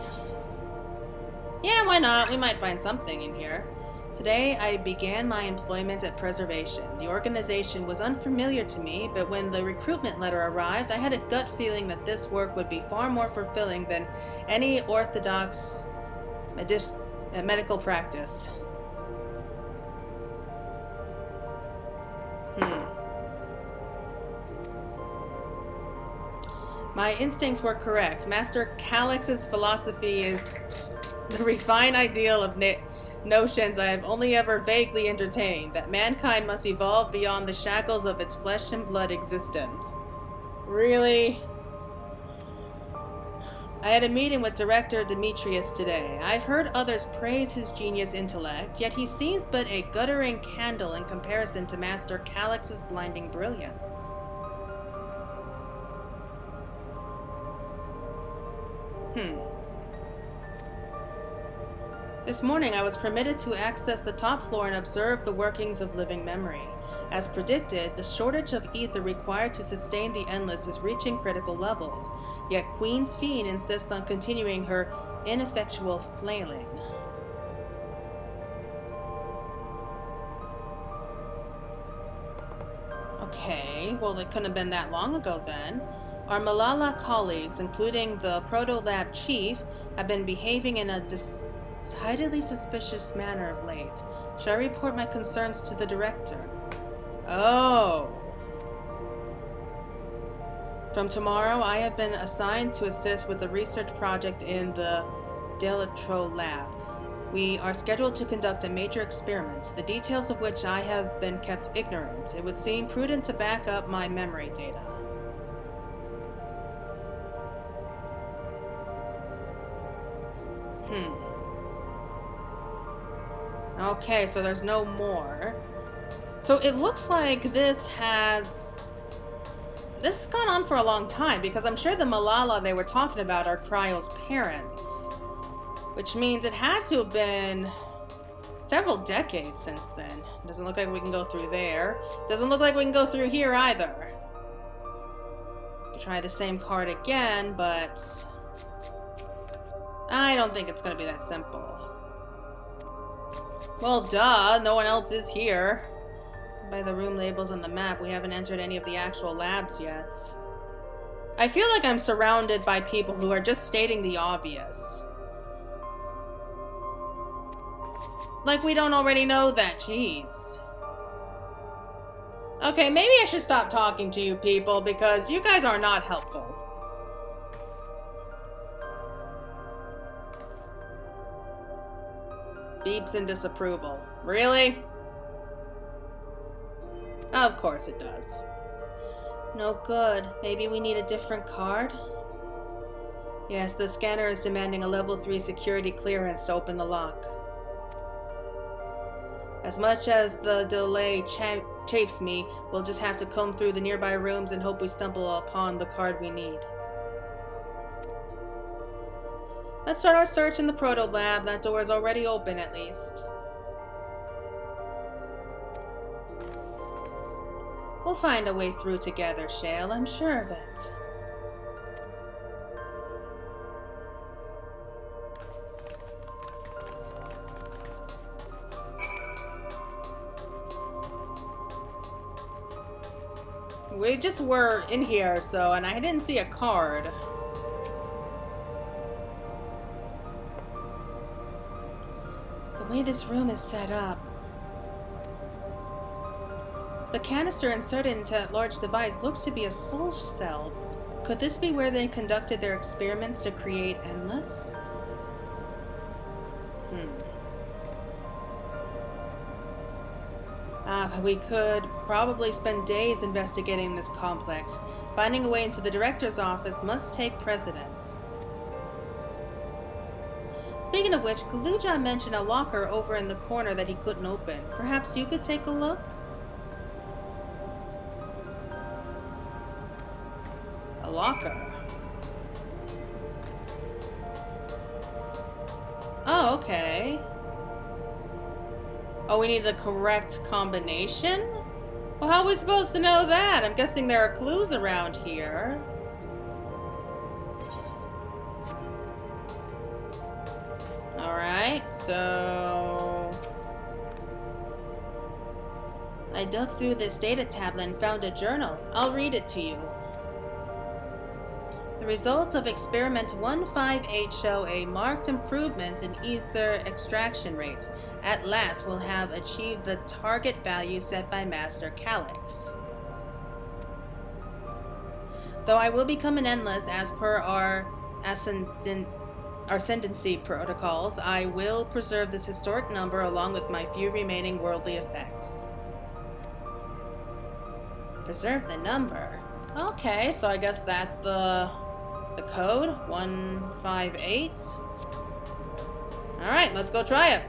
Yeah, why not? We might find something in here. Today, I began my employment at Preservation. The organization was unfamiliar to me, but when the recruitment letter arrived, I had a gut feeling that this work would be far more fulfilling than any orthodox medical practice. My instincts were correct. Master Calyx's philosophy is the refined ideal of notions I have only ever vaguely entertained, that mankind must evolve beyond the shackles of its flesh and blood existence. Really? I had a meeting with Director Demetrius today. I've heard others praise his genius intellect, yet he seems but a guttering candle in comparison to Master Calyx's blinding brilliance. This morning I was permitted to access the top floor and observe the workings of living memory. As predicted, the shortage of ether required to sustain the Endless is reaching critical levels, yet Queen's Fiend insists on continuing her ineffectual flailing. Okay, well it couldn't have been that long ago then. Our Malala colleagues, including the Proto-Lab chief, have been behaving in a decidedly suspicious manner of late. Should I report my concerns to the director? Oh. From tomorrow, I have been assigned to assist with the research project in the Delatro Lab. We are scheduled to conduct a major experiment, the details of which I have been kept ignorant. It would seem prudent to back up my memory data. Okay, so there's no more. So it looks like this has gone on for a long time, because I'm sure the Malala they were talking about are Cryo's parents. Which means it had to have been several decades since then. Doesn't look like we can go through there. Doesn't look like we can go through here either. Try the same card again, but I don't think it's going to be that simple. Well, duh, no one else is here. By the room labels on the map, we haven't entered any of the actual labs yet. I feel like I'm surrounded by people who are just stating the obvious. Like we don't already know that, jeez. Okay, maybe I should stop talking to you people because you guys are not helpful. Beeps in disapproval. Really? Of course it does. No good. Maybe we need a different card? Yes, the scanner is demanding a level 3 security clearance to open the lock. As much as the delay chafes me, we'll just have to comb through the nearby rooms and hope we stumble upon the card we need. Let's start our search in the Proto Lab. That door is already open, at least. We'll find a way through together, Shale. I'm sure of it. We just were in here, and I didn't see a card. The way this room is set up. The canister inserted into that large device looks to be a soul cell. Could this be where they conducted their experiments to create Endless? We could probably spend days investigating this complex. Finding a way into the director's office must take precedence. Speaking of which, Kaluja mentioned a locker over in the corner that he couldn't open. Perhaps you could take a look? A locker. Oh, okay. Oh, we need the correct combination? Well, how are we supposed to know that? I'm guessing there are clues around here. Alright, so... I dug through this data tablet and found a journal. I'll read it to you. The results of Experiment 158 show a marked improvement in ether extraction rates. At last, we'll have achieved the target value set by Master Calyx. Though I will become an Endless as per our ascendancy protocols, I will preserve this historic number along with my few remaining worldly effects. Preserve the number. Okay, so I guess that's the code, 158. Alright, let's go try it.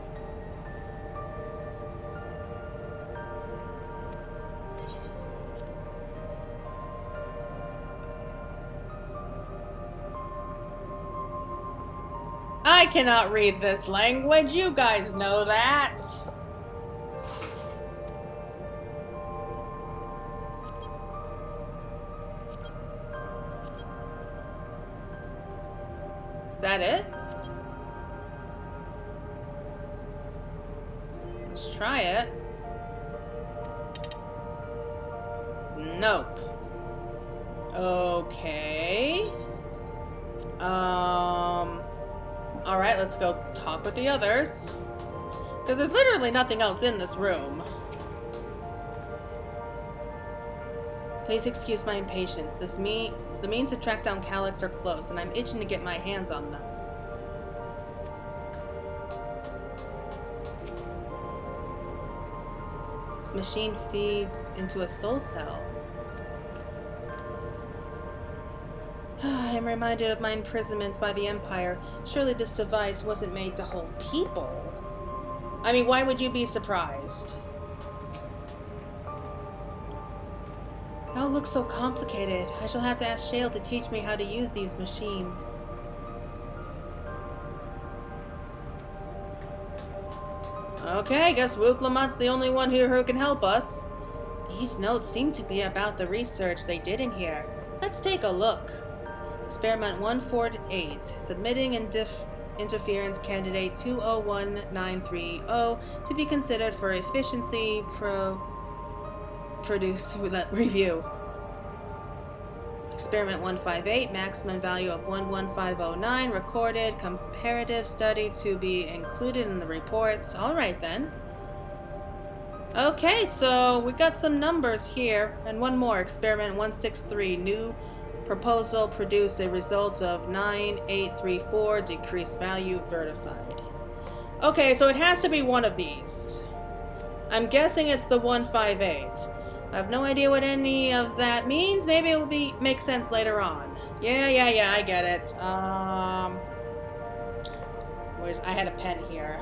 I cannot read this language. You guys know that. Is that it? Let's try it. Nope. Okay. Alright, let's go talk with the others. Because there's literally nothing else in this room. Please excuse my impatience. The means to track down Calyx are close, and I'm itching to get my hands on them. This machine feeds into a soul cell. I'm reminded of my imprisonment by the Empire. Surely this device wasn't made to hold people. I mean, why would you be surprised? It all looks so complicated. I shall have to ask Shale to teach me how to use these machines. Okay, guess Wook Lamont's the only one here who can help us. These notes seem to be about the research they did in here. Let's take a look. Experiment 148, submitting interference candidate 201930 to be considered for efficiency produce review. Experiment 158, maximum value of 11509, recorded, comparative study to be included in the reports. Alright then. Okay, so we got some numbers here, and one more. Experiment 163, new proposal, produce a result of 9834, decreased value verified. Okay, so it has to be one of these. I'm guessing it's the 158. I have no idea what any of that means. Maybe it will make sense later on. Yeah, I get it. I had a pen here.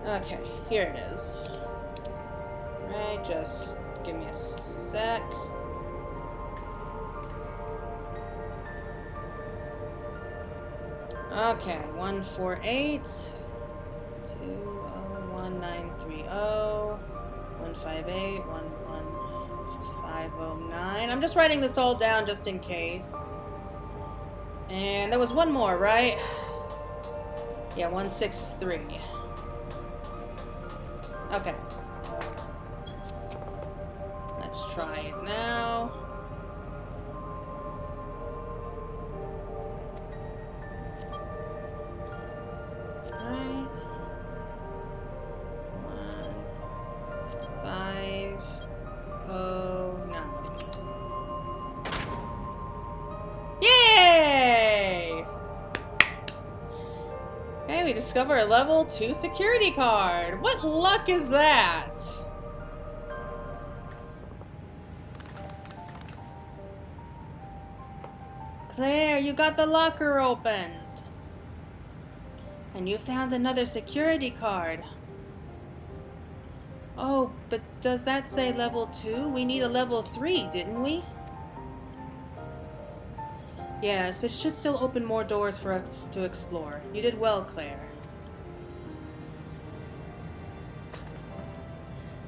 Okay, here it is. Right, just give me a sec. Okay, 148 201930 158 11509. I'm just writing this all down just in case. And there was one more, right? Yeah, 163. Okay. Let's try it now. Alright. 159. Yay! Okay, we discover a level 2 security card. What luck is that? Claire, you got the locker opened. And you found another security card. Oh, but does that say level 2? We need a level 3, didn't we? Yes, but it should still open more doors for us to explore. You did well, Claire.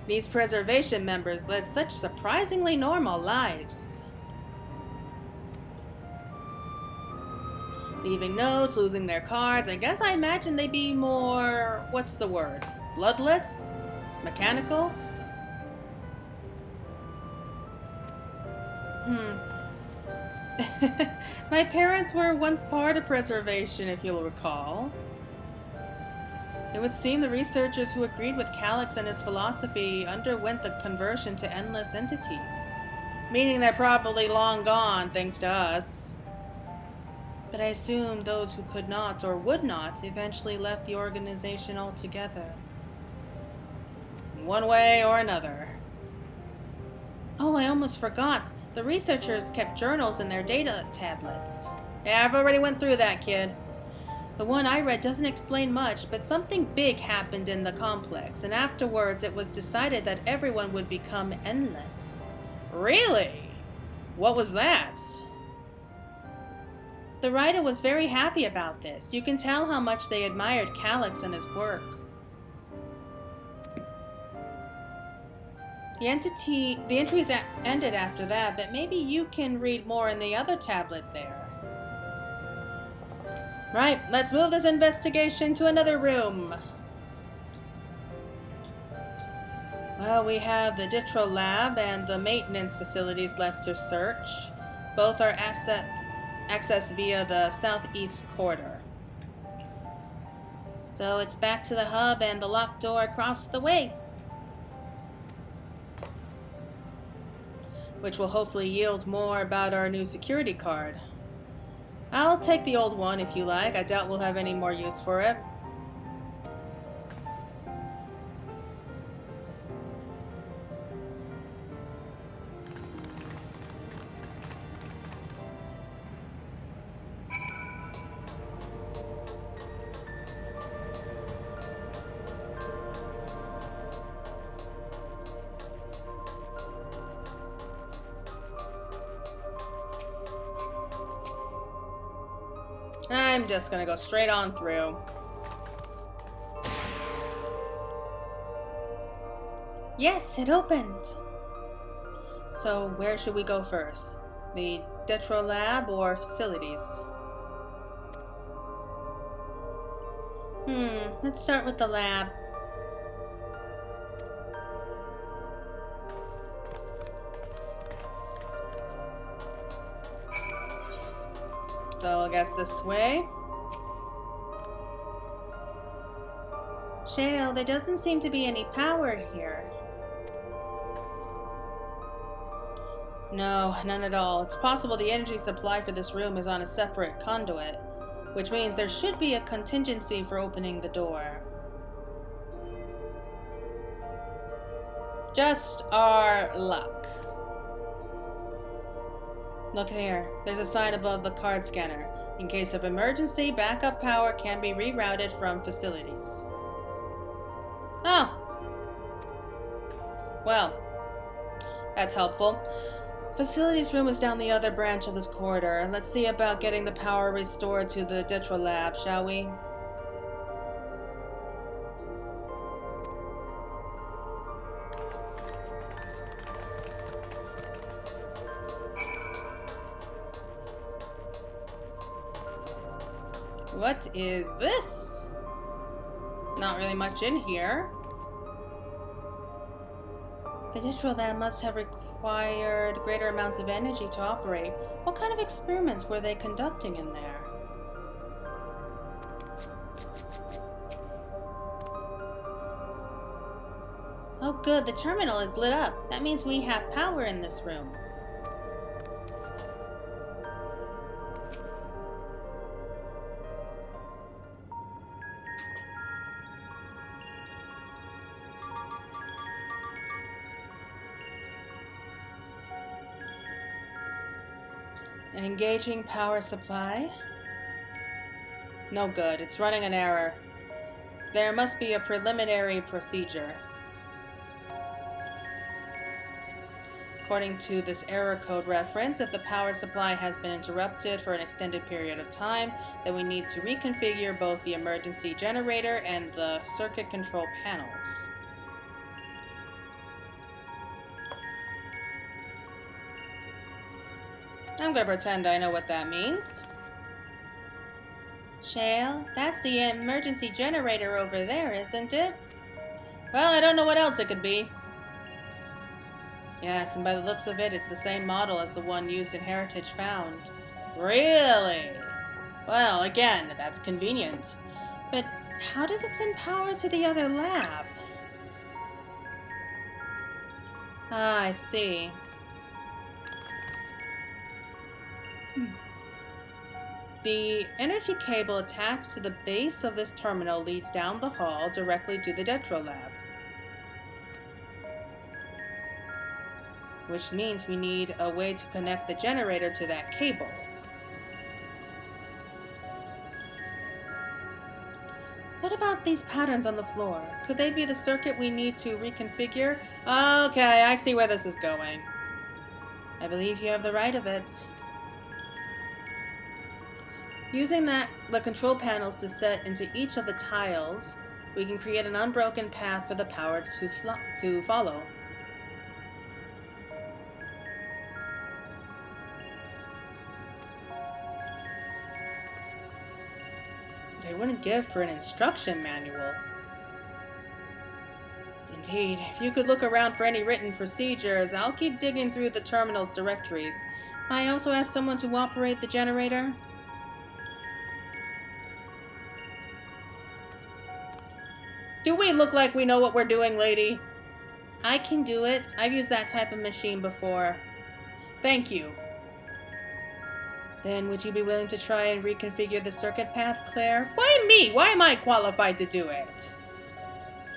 These preservation members led such surprisingly normal lives. Leaving notes, losing their cards. I guess I imagine they'd be more... what's the word? Bloodless? Mechanical? My parents were once part of preservation, if you'll recall. It would seem the researchers who agreed with Calyx and his philosophy underwent the conversion to endless entities. Meaning they're probably long gone, thanks to us. But I assume those who could not or would not eventually left the organization altogether. In one way or another. Oh, I almost forgot. The researchers kept journals in their data tablets. Yeah, I've already went through that, kid. The one I read doesn't explain much, but something big happened in the complex, and afterwards it was decided that everyone would become endless. Really? What was that? The writer was very happy about this. You can tell how much they admired Calyx and his work. The entries ended after that, but maybe you can read more in the other tablet there. Right, let's move this investigation to another room. Well, we have the Ditro Lab and the maintenance facilities left to search. Both are accessed via the southeast corridor. So it's back to the hub and the locked door across the way, which will hopefully yield more about our new security card. I'll take the old one if you like. I doubt we'll have any more use for it. I'm just gonna go straight on through. Yes, it opened! So where should we go first? The Detro Lab or facilities? Let's start with the lab. So I guess this way. Shale, there doesn't seem to be any power here. No, none at all. It's possible the energy supply for this room is on a separate conduit, which means there should be a contingency for opening the door. Just our luck. Look there, there's a sign above the card scanner. In case of emergency, backup power can be rerouted from facilities. Oh! Well, that's helpful. Facilities room is down the other branch of this corridor. Let's see about getting the power restored to the Detro Lab, shall we? What is this? Not really much in here. The Ditro Lab must have required greater amounts of energy to operate. What kind of experiments were they conducting in there? Oh good, the terminal is lit up. That means we have power in this room. Engaging power supply. No good, it's running an error. There must be a preliminary procedure. According to this error code reference, if the power supply has been interrupted for an extended period of time, then we need to reconfigure both the emergency generator and the circuit control panels. I'm gonna pretend I know what that means. Shale, that's the emergency generator over there, isn't it? Well, I don't know what else it could be. Yes, and by the looks of it, it's the same model as the one used in Heritage Found. Really? Well, again, that's convenient. But how does it send power to the other lab? Ah, I see. The energy cable attached to the base of this terminal leads down the hall directly to the Detro Lab. Which means we need a way to connect the generator to that cable. What about these patterns on the floor? Could they be the circuit we need to reconfigure? Okay, I see where this is going. I believe you have the right of it. Using the control panels to set into each of the tiles, we can create an unbroken path for the power to follow. They wouldn't give for an instruction manual. Indeed, if you could look around for any written procedures, I'll keep digging through the terminal's directories. I also ask someone to operate the generator. Do we look like we know what we're doing, lady? I can do it. I've used that type of machine before. Thank you. Then would you be willing to try and reconfigure the circuit path, Claire? Why me? Why am I qualified to do it?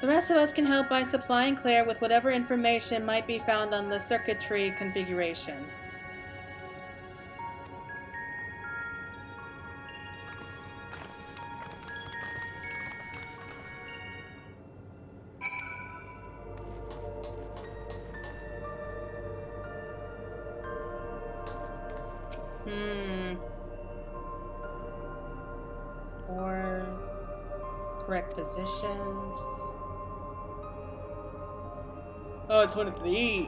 The rest of us can help by supplying Claire with whatever information might be found on the circuitry configuration. Or correct positions. Oh, it's one of these.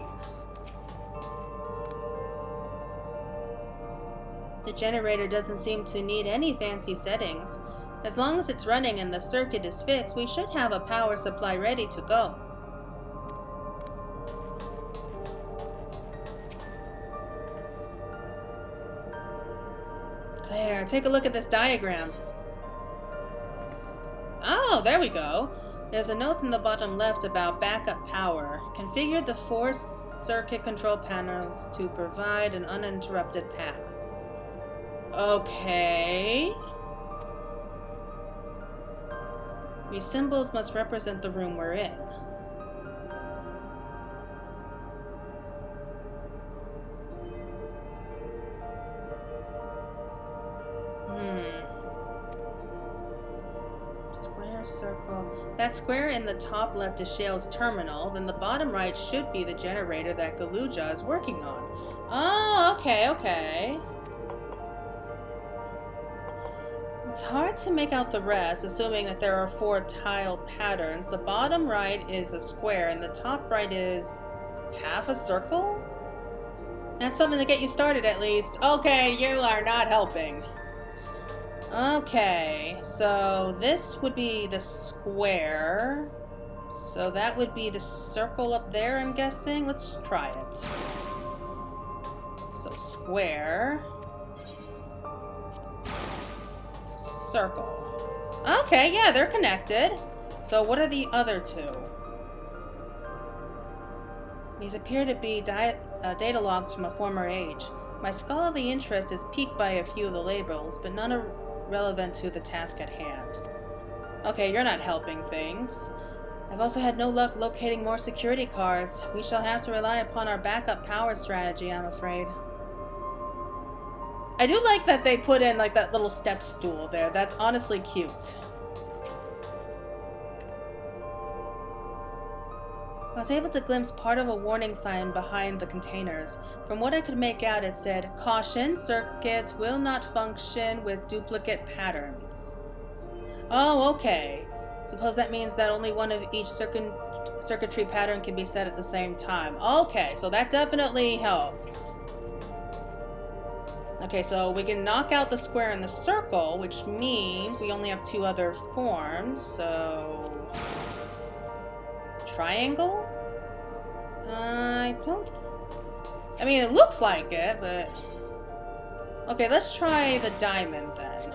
The generator doesn't seem to need any fancy settings. As long as it's running and the circuit is fixed, we should have a power supply ready to go. Claire, take a look at this diagram. Oh, there we go. There's a note in the bottom left about backup power. Configure the 4 circuit control panels to provide an uninterrupted path. Okay. These symbols must represent the room we're in. Square, circle. That square in the top left is Shale's terminal, then the bottom right should be the generator that Galuja is working on. Oh, okay. It's hard to make out the rest, assuming that there are 4 tile patterns. The bottom right is a square, and the top right is half a circle? That's something to get you started, at least. Okay, you are not helping. Okay, so this would be the square. So that would be the circle up there, I'm guessing. Let's try it. So square. Circle. Okay, yeah, they're connected. So what are the other 2? These appear to be data logs from a former age. My scholarly interest is piqued by a few of the labels, but none are relevant to the task at hand. Okay, you're not helping things. I've also had no luck locating more security cards. We shall have to rely upon our backup power strategy, I'm afraid. I do like that they put in like that little step stool there. That's honestly cute. I was able to glimpse part of a warning sign behind the containers. From what I could make out, it said, "Caution, circuit will not function with duplicate patterns." Oh, okay. Suppose that means that only one of each circuitry pattern can be set at the same time. Okay, so that definitely helps. Okay, so we can knock out the square and the circle, which means we only have 2 other forms, so... Triangle? I mean, it looks like it, but... Okay, let's try the diamond then.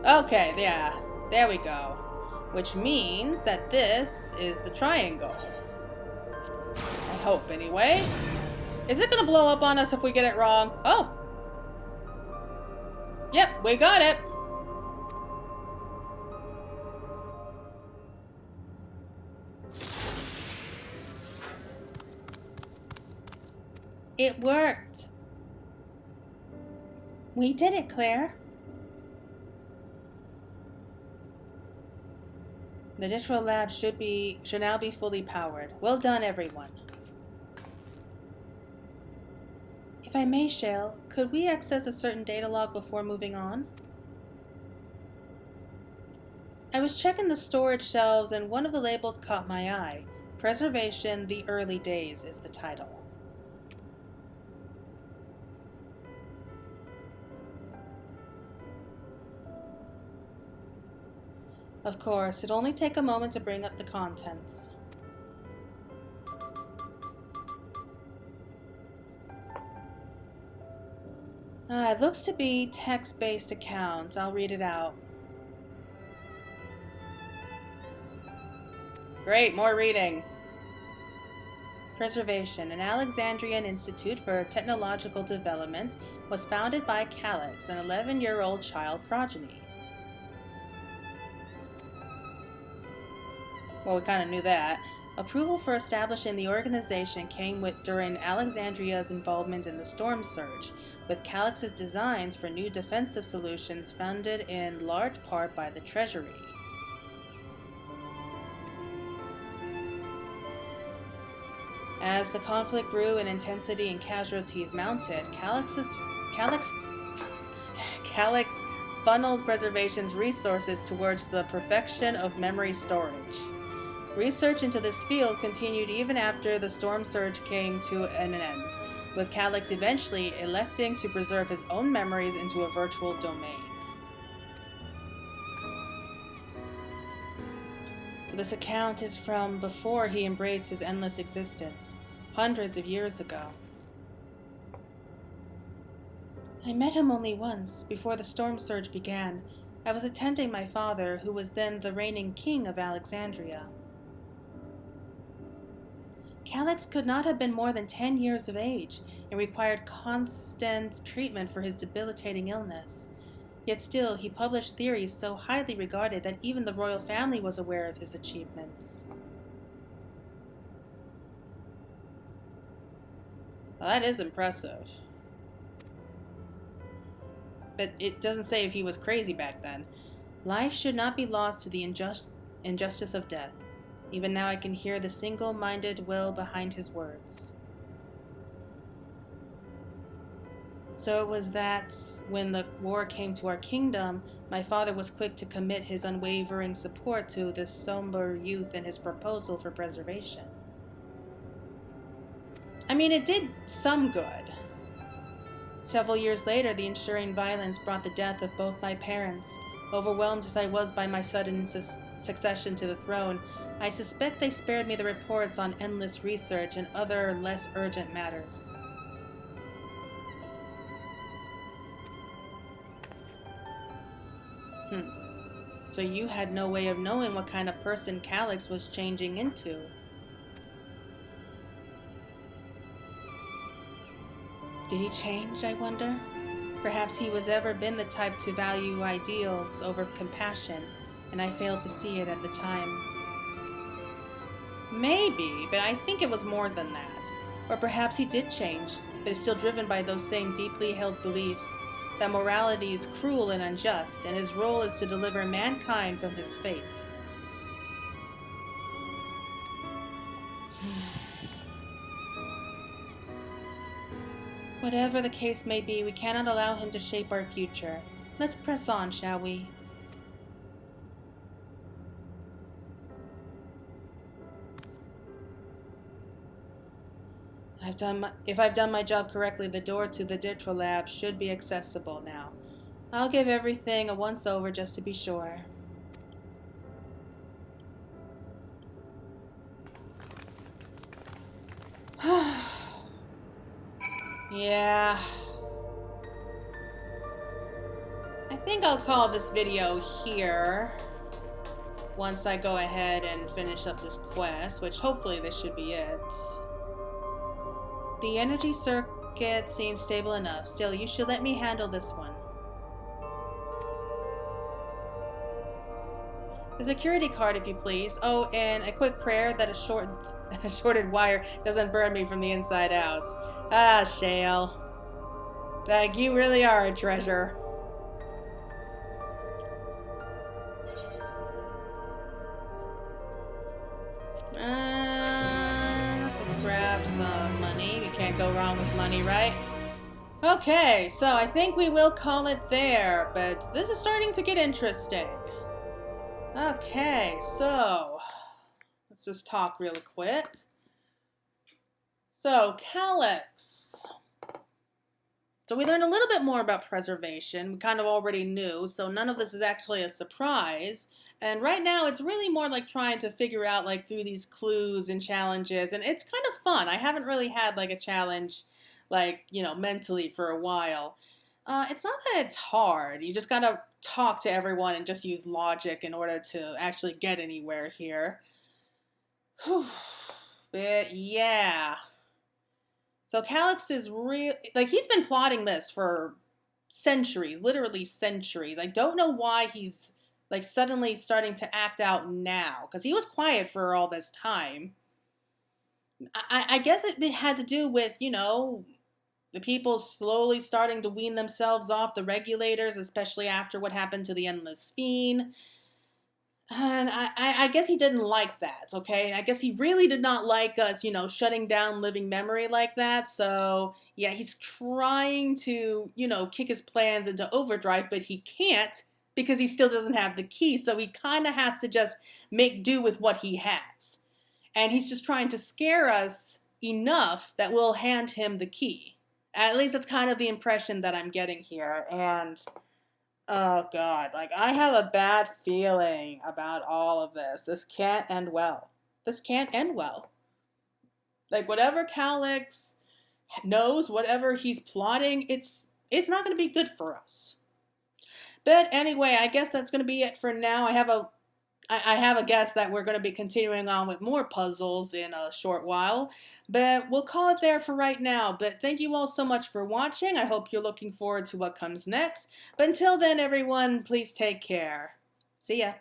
Okay, yeah, there we go. Which means that this is the triangle. I hope, anyway. Is it gonna blow up on us if we get it wrong? Oh! Yep, we got it! It worked! We did it, Claire. The digital lab should now be fully powered. Well done, everyone. If I may, Shale, could we access a certain data log before moving on? I was checking the storage shelves and one of the labels caught my eye. Preservation: The Early Days is the title. Of course, it'll only take a moment to bring up the contents. It looks to be text-based account. I'll read it out. Great, more reading. Preservation, an Alexandrian Institute for Technological Development, was founded by Calyx, an 11-year-old child progeny. Well, we kind of knew that. Approval for establishing the organization came during Alexandria's involvement in the Storm Surge, with Calyx's designs for new defensive solutions funded in large part by the Treasury. As the conflict grew in intensity and casualties mounted, Calyx funneled Preservation's resources towards the perfection of memory storage. Research into this field continued even after the Storm Surge came to an end, with Calyx eventually electing to preserve his own memories into a virtual domain. So this account is from before he embraced his endless existence, hundreds of years ago. I met him only once, before the Storm Surge began. I was attending my father, who was then the reigning king of Alexandria. Calyx could not have been more than 10 years of age and required constant treatment for his debilitating illness. Yet still, he published theories so highly regarded that even the royal family was aware of his achievements. Well, that is impressive. But it doesn't say if he was crazy back then. Life should not be lost to the injustice of death. Even now I can hear the single-minded will behind his words. So it was that when the war came to our kingdom, my father was quick to commit his unwavering support to this somber youth and his proposal for preservation. I mean, it did some good. Several years later, the ensuing violence brought the death of both my parents. Overwhelmed as I was by my sudden succession to the throne, I suspect they spared me the reports on endless research and other less urgent matters. So you had no way of knowing what kind of person Calyx was changing into. Did he change, I wonder? Perhaps he was ever been the type to value ideals over compassion, and I failed to see it at the time. Maybe, but I think it was more than that. Or perhaps he did change, but is still driven by those same deeply held beliefs, that morality is cruel and unjust, and his role is to deliver mankind from his fate. Whatever the case may be, we cannot allow him to shape our future. Let's press on, shall we? If I've done my job correctly, the door to the Ditra lab should be accessible now. I'll give everything a once-over just to be sure. Yeah. I think I'll call this video here. Once I go ahead and finish up this quest, which hopefully this should be it. The energy circuit seems stable enough. Still, you should let me handle this one. The security card, if you please. Oh, and a quick prayer that a shorted wire doesn't burn me from the inside out. Ah, Shale. Like, you really are a treasure. Let's just grab some money. You can't go wrong with money, right? Okay, so I think we will call it there, but this is starting to get interesting. Okay, so let's just talk real quick. So, Calyx. So we learned a little bit more about preservation. We kind of already knew, so none of this is actually a surprise. And right now, it's really more like trying to figure out, like, through these clues and challenges, and it's kind of fun. I haven't really had, like, a challenge, like, you know, mentally for a while. It's not that it's hard. You just gotta talk to everyone and just use logic in order to actually get anywhere here. Whew. But, yeah. So Calyx is real, like, he's been plotting this for centuries, literally centuries. I don't know why he's, like, suddenly starting to act out now, because he was quiet for all this time. I guess it had to do with, you know, the people slowly starting to wean themselves off the regulators, especially after what happened to the Endless Fiend. And I guess he didn't like that, okay? I guess he really did not like us, you know, shutting down living memory like that. So, yeah, he's trying to, you know, kick his plans into overdrive, but he can't because he still doesn't have the key. So he kind of has to just make do with what he has. And he's just trying to scare us enough that we'll hand him the key. At least that's kind of the impression that I'm getting here. And oh God, like, I have a bad feeling about all of this. This can't end well. This can't end well. Like, whatever Calyx knows, whatever he's plotting, it's not going to be good for us. But anyway, I guess that's going to be it for now. I have a guess that we're going to be continuing on with more puzzles in a short while, but we'll call it there for right now. But thank you all so much for watching. I hope you're looking forward to what comes next. But until then, everyone, please take care. See ya.